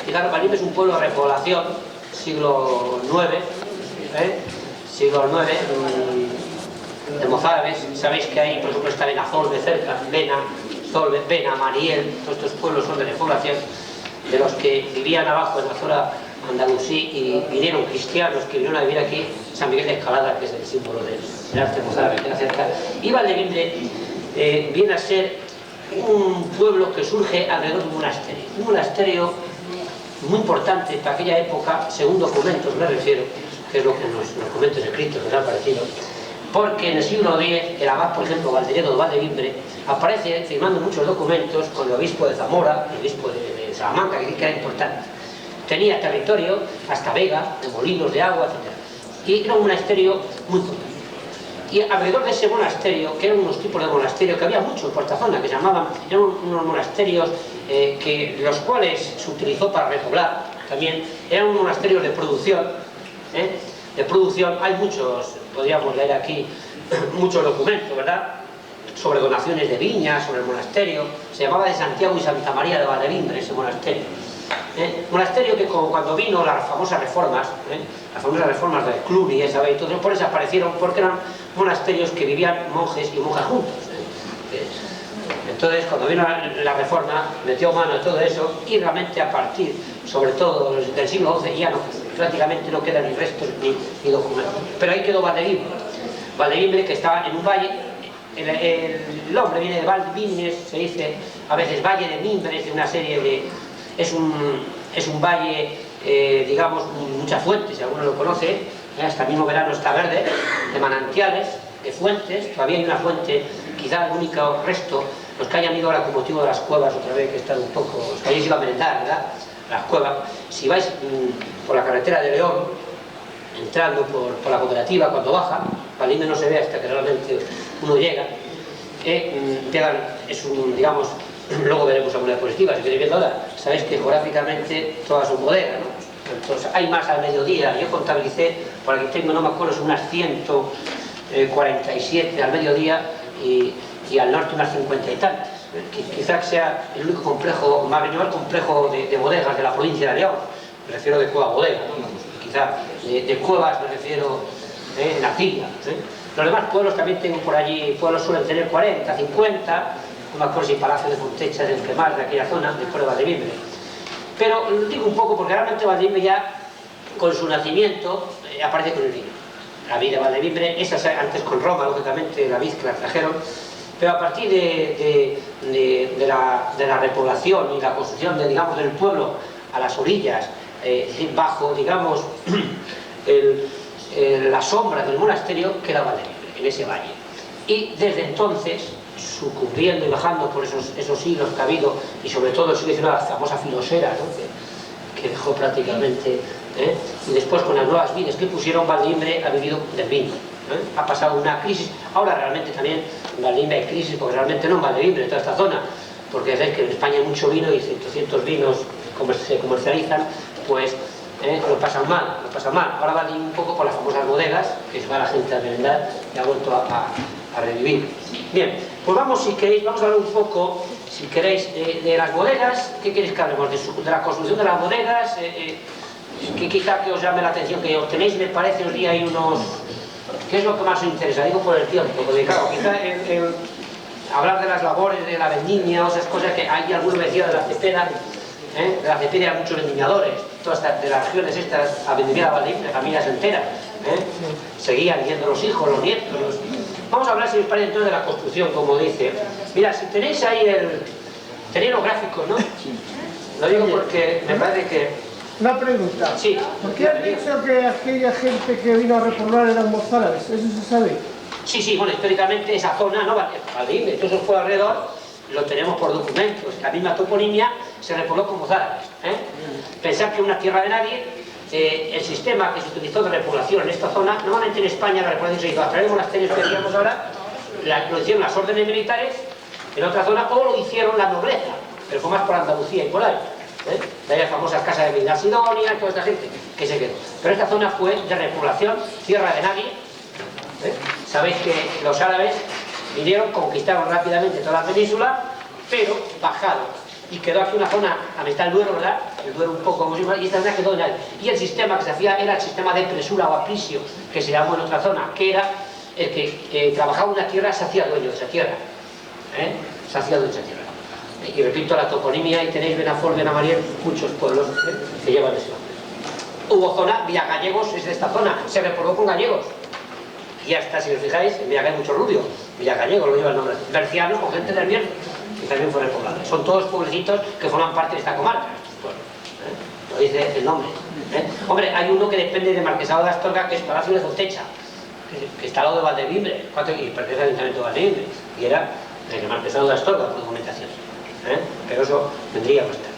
Fijaros, Valdevimbre es un pueblo de repoblación, siglo IX, siglo IX, de mozárabes. Sabéis que ahí, por ejemplo, está Benazolve cerca, Zolve, Bena, Mariel, todos estos pueblos son de repoblación, de los que vivían abajo en la zona andalusí y vinieron cristianos que vinieron a vivir aquí, San Miguel de Escalada, que es el símbolo del arte mozárabe que era cerca. Y Valdevimbre viene a ser un pueblo que surge alrededor de un monasterio muy importante para aquella época, según documentos me refiero, que es lo que los documentos escritos nos han parecido, porque en el siglo X el abad, por ejemplo, Valderedo de Valdevimbre, aparece firmando muchos documentos con el obispo de Zamora, el obispo de Salamanca, que era importante. Tenía territorio hasta Vega, de molinos de agua, etc. Y era un monasterio muy importante. Y alrededor de ese monasterio, que eran unos tipos de monasterio que había muchos por esta zona, que se llamaban, eran unos monasterios los cuales se utilizó para repoblar también, eran unos monasterios de producción, hay muchos, podríamos leer aquí, muchos documentos, ¿verdad?, sobre donaciones de viñas, sobre el monasterio. Se llamaba de Santiago y Santa María de Valdevimbre, ese monasterio. Monasterio que cuando vino las famosas reformas del Cluny, ¿sabéis? Entonces por eso aparecieron, porque eran monasterios que vivían monjes y monjas juntos. Entonces cuando vino la reforma metió mano a todo eso y realmente a partir, sobre todo del siglo XI, ya prácticamente no quedan ni restos ni documentos. Pero ahí quedó Valdevimbre, que estaba en un valle. El nombre viene de Valdvimnes, se dice a veces Valle de Mimbres, de una serie de... Es un valle, digamos, muchas fuentes, si alguno lo conoce, hasta el mismo verano está verde, de manantiales, de fuentes. Todavía hay una fuente, quizá el único resto, los que hayan ido ahora con motivo de las cuevas otra vez, que están un poco, los que hayáis ido a merendar, ¿verdad? Las cuevas, si vais por la carretera de León, entrando por la cooperativa, cuando baja, Valdivimbre no se ve hasta que realmente uno llega, es un, digamos, luego veremos alguna diapositiva, si queréis verlo ahora, sabéis que geográficamente todas son bodegas, ¿no? Entonces hay más al mediodía, yo contabilicé, por aquí tengo, no me acuerdo, son unas 147 al mediodía y al norte unas 50 y tantas. Quizás sea el único complejo, mayor complejo de bodegas de la provincia de León, me refiero de cueva bodega, ¿no? Quizás de cuevas me refiero nacilla. Los demás pueblos también tengo por allí, pueblos suelen tener 40, 50, no me acuerdo si Palacio de Fontecha es el que más de aquella zona, después de Valdevimbre. Pero lo digo un poco porque realmente Valdevimbre ya, con su nacimiento, aparece con el vino. La vid de Valdevimbre, esa antes con Roma, lógicamente, la vid que la trajeron, pero a partir de la repoblación y la construcción digamos, del pueblo a las orillas, bajo, digamos, la sombra del monasterio, queda Valdevimbre, en ese valle. Y desde entonces, sucumbiendo y bajando por esos siglos que ha habido, y sobre todo sigue siendo la famosa filosera, ¿no? que dejó prácticamente, y después con las nuevas vides que pusieron, Valdevimbre ha vivido del vino. Ha pasado una crisis, ahora realmente también en Valdevimbre hay crisis, porque realmente no en Valdevimbre, en toda esta zona, porque sabéis que en España hay mucho vino y 100 vinos se comercializan, pues lo pasan mal. Ahora va un poco por las famosas bodegas, que se va la gente a merendar y ha vuelto a revivir. Bien, pues vamos, si queréis, vamos a hablar un poco, si queréis, de las bodegas. ¿Qué queréis que hablemos? De la construcción de las bodegas, que quizá que os llame la atención, que os tenéis, me parece, os di ahí unos... ¿Qué es lo que más os interesa? Digo por el tiempo, porque claro, quizá hablar de las labores, de la vendimia, o esas cosas que hay algunos vecinos de la Cepeda, de la Cepeda hay muchos vendimiadores, todas de las regiones estas, a vendimiar a Valdevimbre, familias enteras, seguían yendo los hijos, los nietos, Vamos a hablar, si os parece, entonces de la construcción, como dice. Mira, si tenéis ahí tenéis los gráficos, ¿no? Lo digo porque me parece que... Una pregunta. Sí. ¿Por qué has dicho que aquella gente que vino a repoblar eran mozárabes? ¿Eso se sabe? Sí, bueno, históricamente esa zona, ¿no? Valdevimbre, todo eso fue alrededor, lo tenemos por documentos. La misma toponimia se repobló con mozárabes. Pensad que una tierra de nadie, el sistema que se utilizó de repoblación en esta zona, normalmente en España la repoblación se hizo a través de monasterios que decíamos ahora, lo hicieron las órdenes militares en otra zona, o lo hicieron la nobleza, pero fue más por Andalucía y por ahí. De ahí las famosas casas de Medina Sidonia, toda esta gente que se quedó. Pero esta zona fue de repoblación, tierra de nadie. Sabéis que los árabes vinieron, conquistaron rápidamente toda la península, pero bajaron. Y quedó aquí una zona, a mitad del Duero, ¿verdad? El Duero un poco como si fuera, y esta zona quedó de nadie. Y el sistema que se hacía era el sistema de presura o aprisio, que se llamó en otra zona, que era el que trabajaba una tierra, se hacía dueño de esa tierra. Se hacía dueño de esa tierra. Y repito, la toponimia, y tenéis Benafort, Benamariel, muchos pueblos que llevan ese nombre. Hubo zona, Villagallegos es de esta zona, se repobló con gallegos. Y hasta, si os fijáis, en Villagallegos hay mucho rubio, Villagallegos lo lleva el nombre. Bercianos con gente del Bierzo, que también fue repoblado. Son todos pueblecitos que forman parte de esta comarca. Bueno, lo dice el nombre. Hombre, hay uno que depende de Marquesado de Astorga, que es Palacio de Fontecha, que está al lado de Valdevimbre, y pertenece al Ayuntamiento de Valdevimbre, y era el Marquesado de Astorga, por documentación. Pero eso vendría bastante.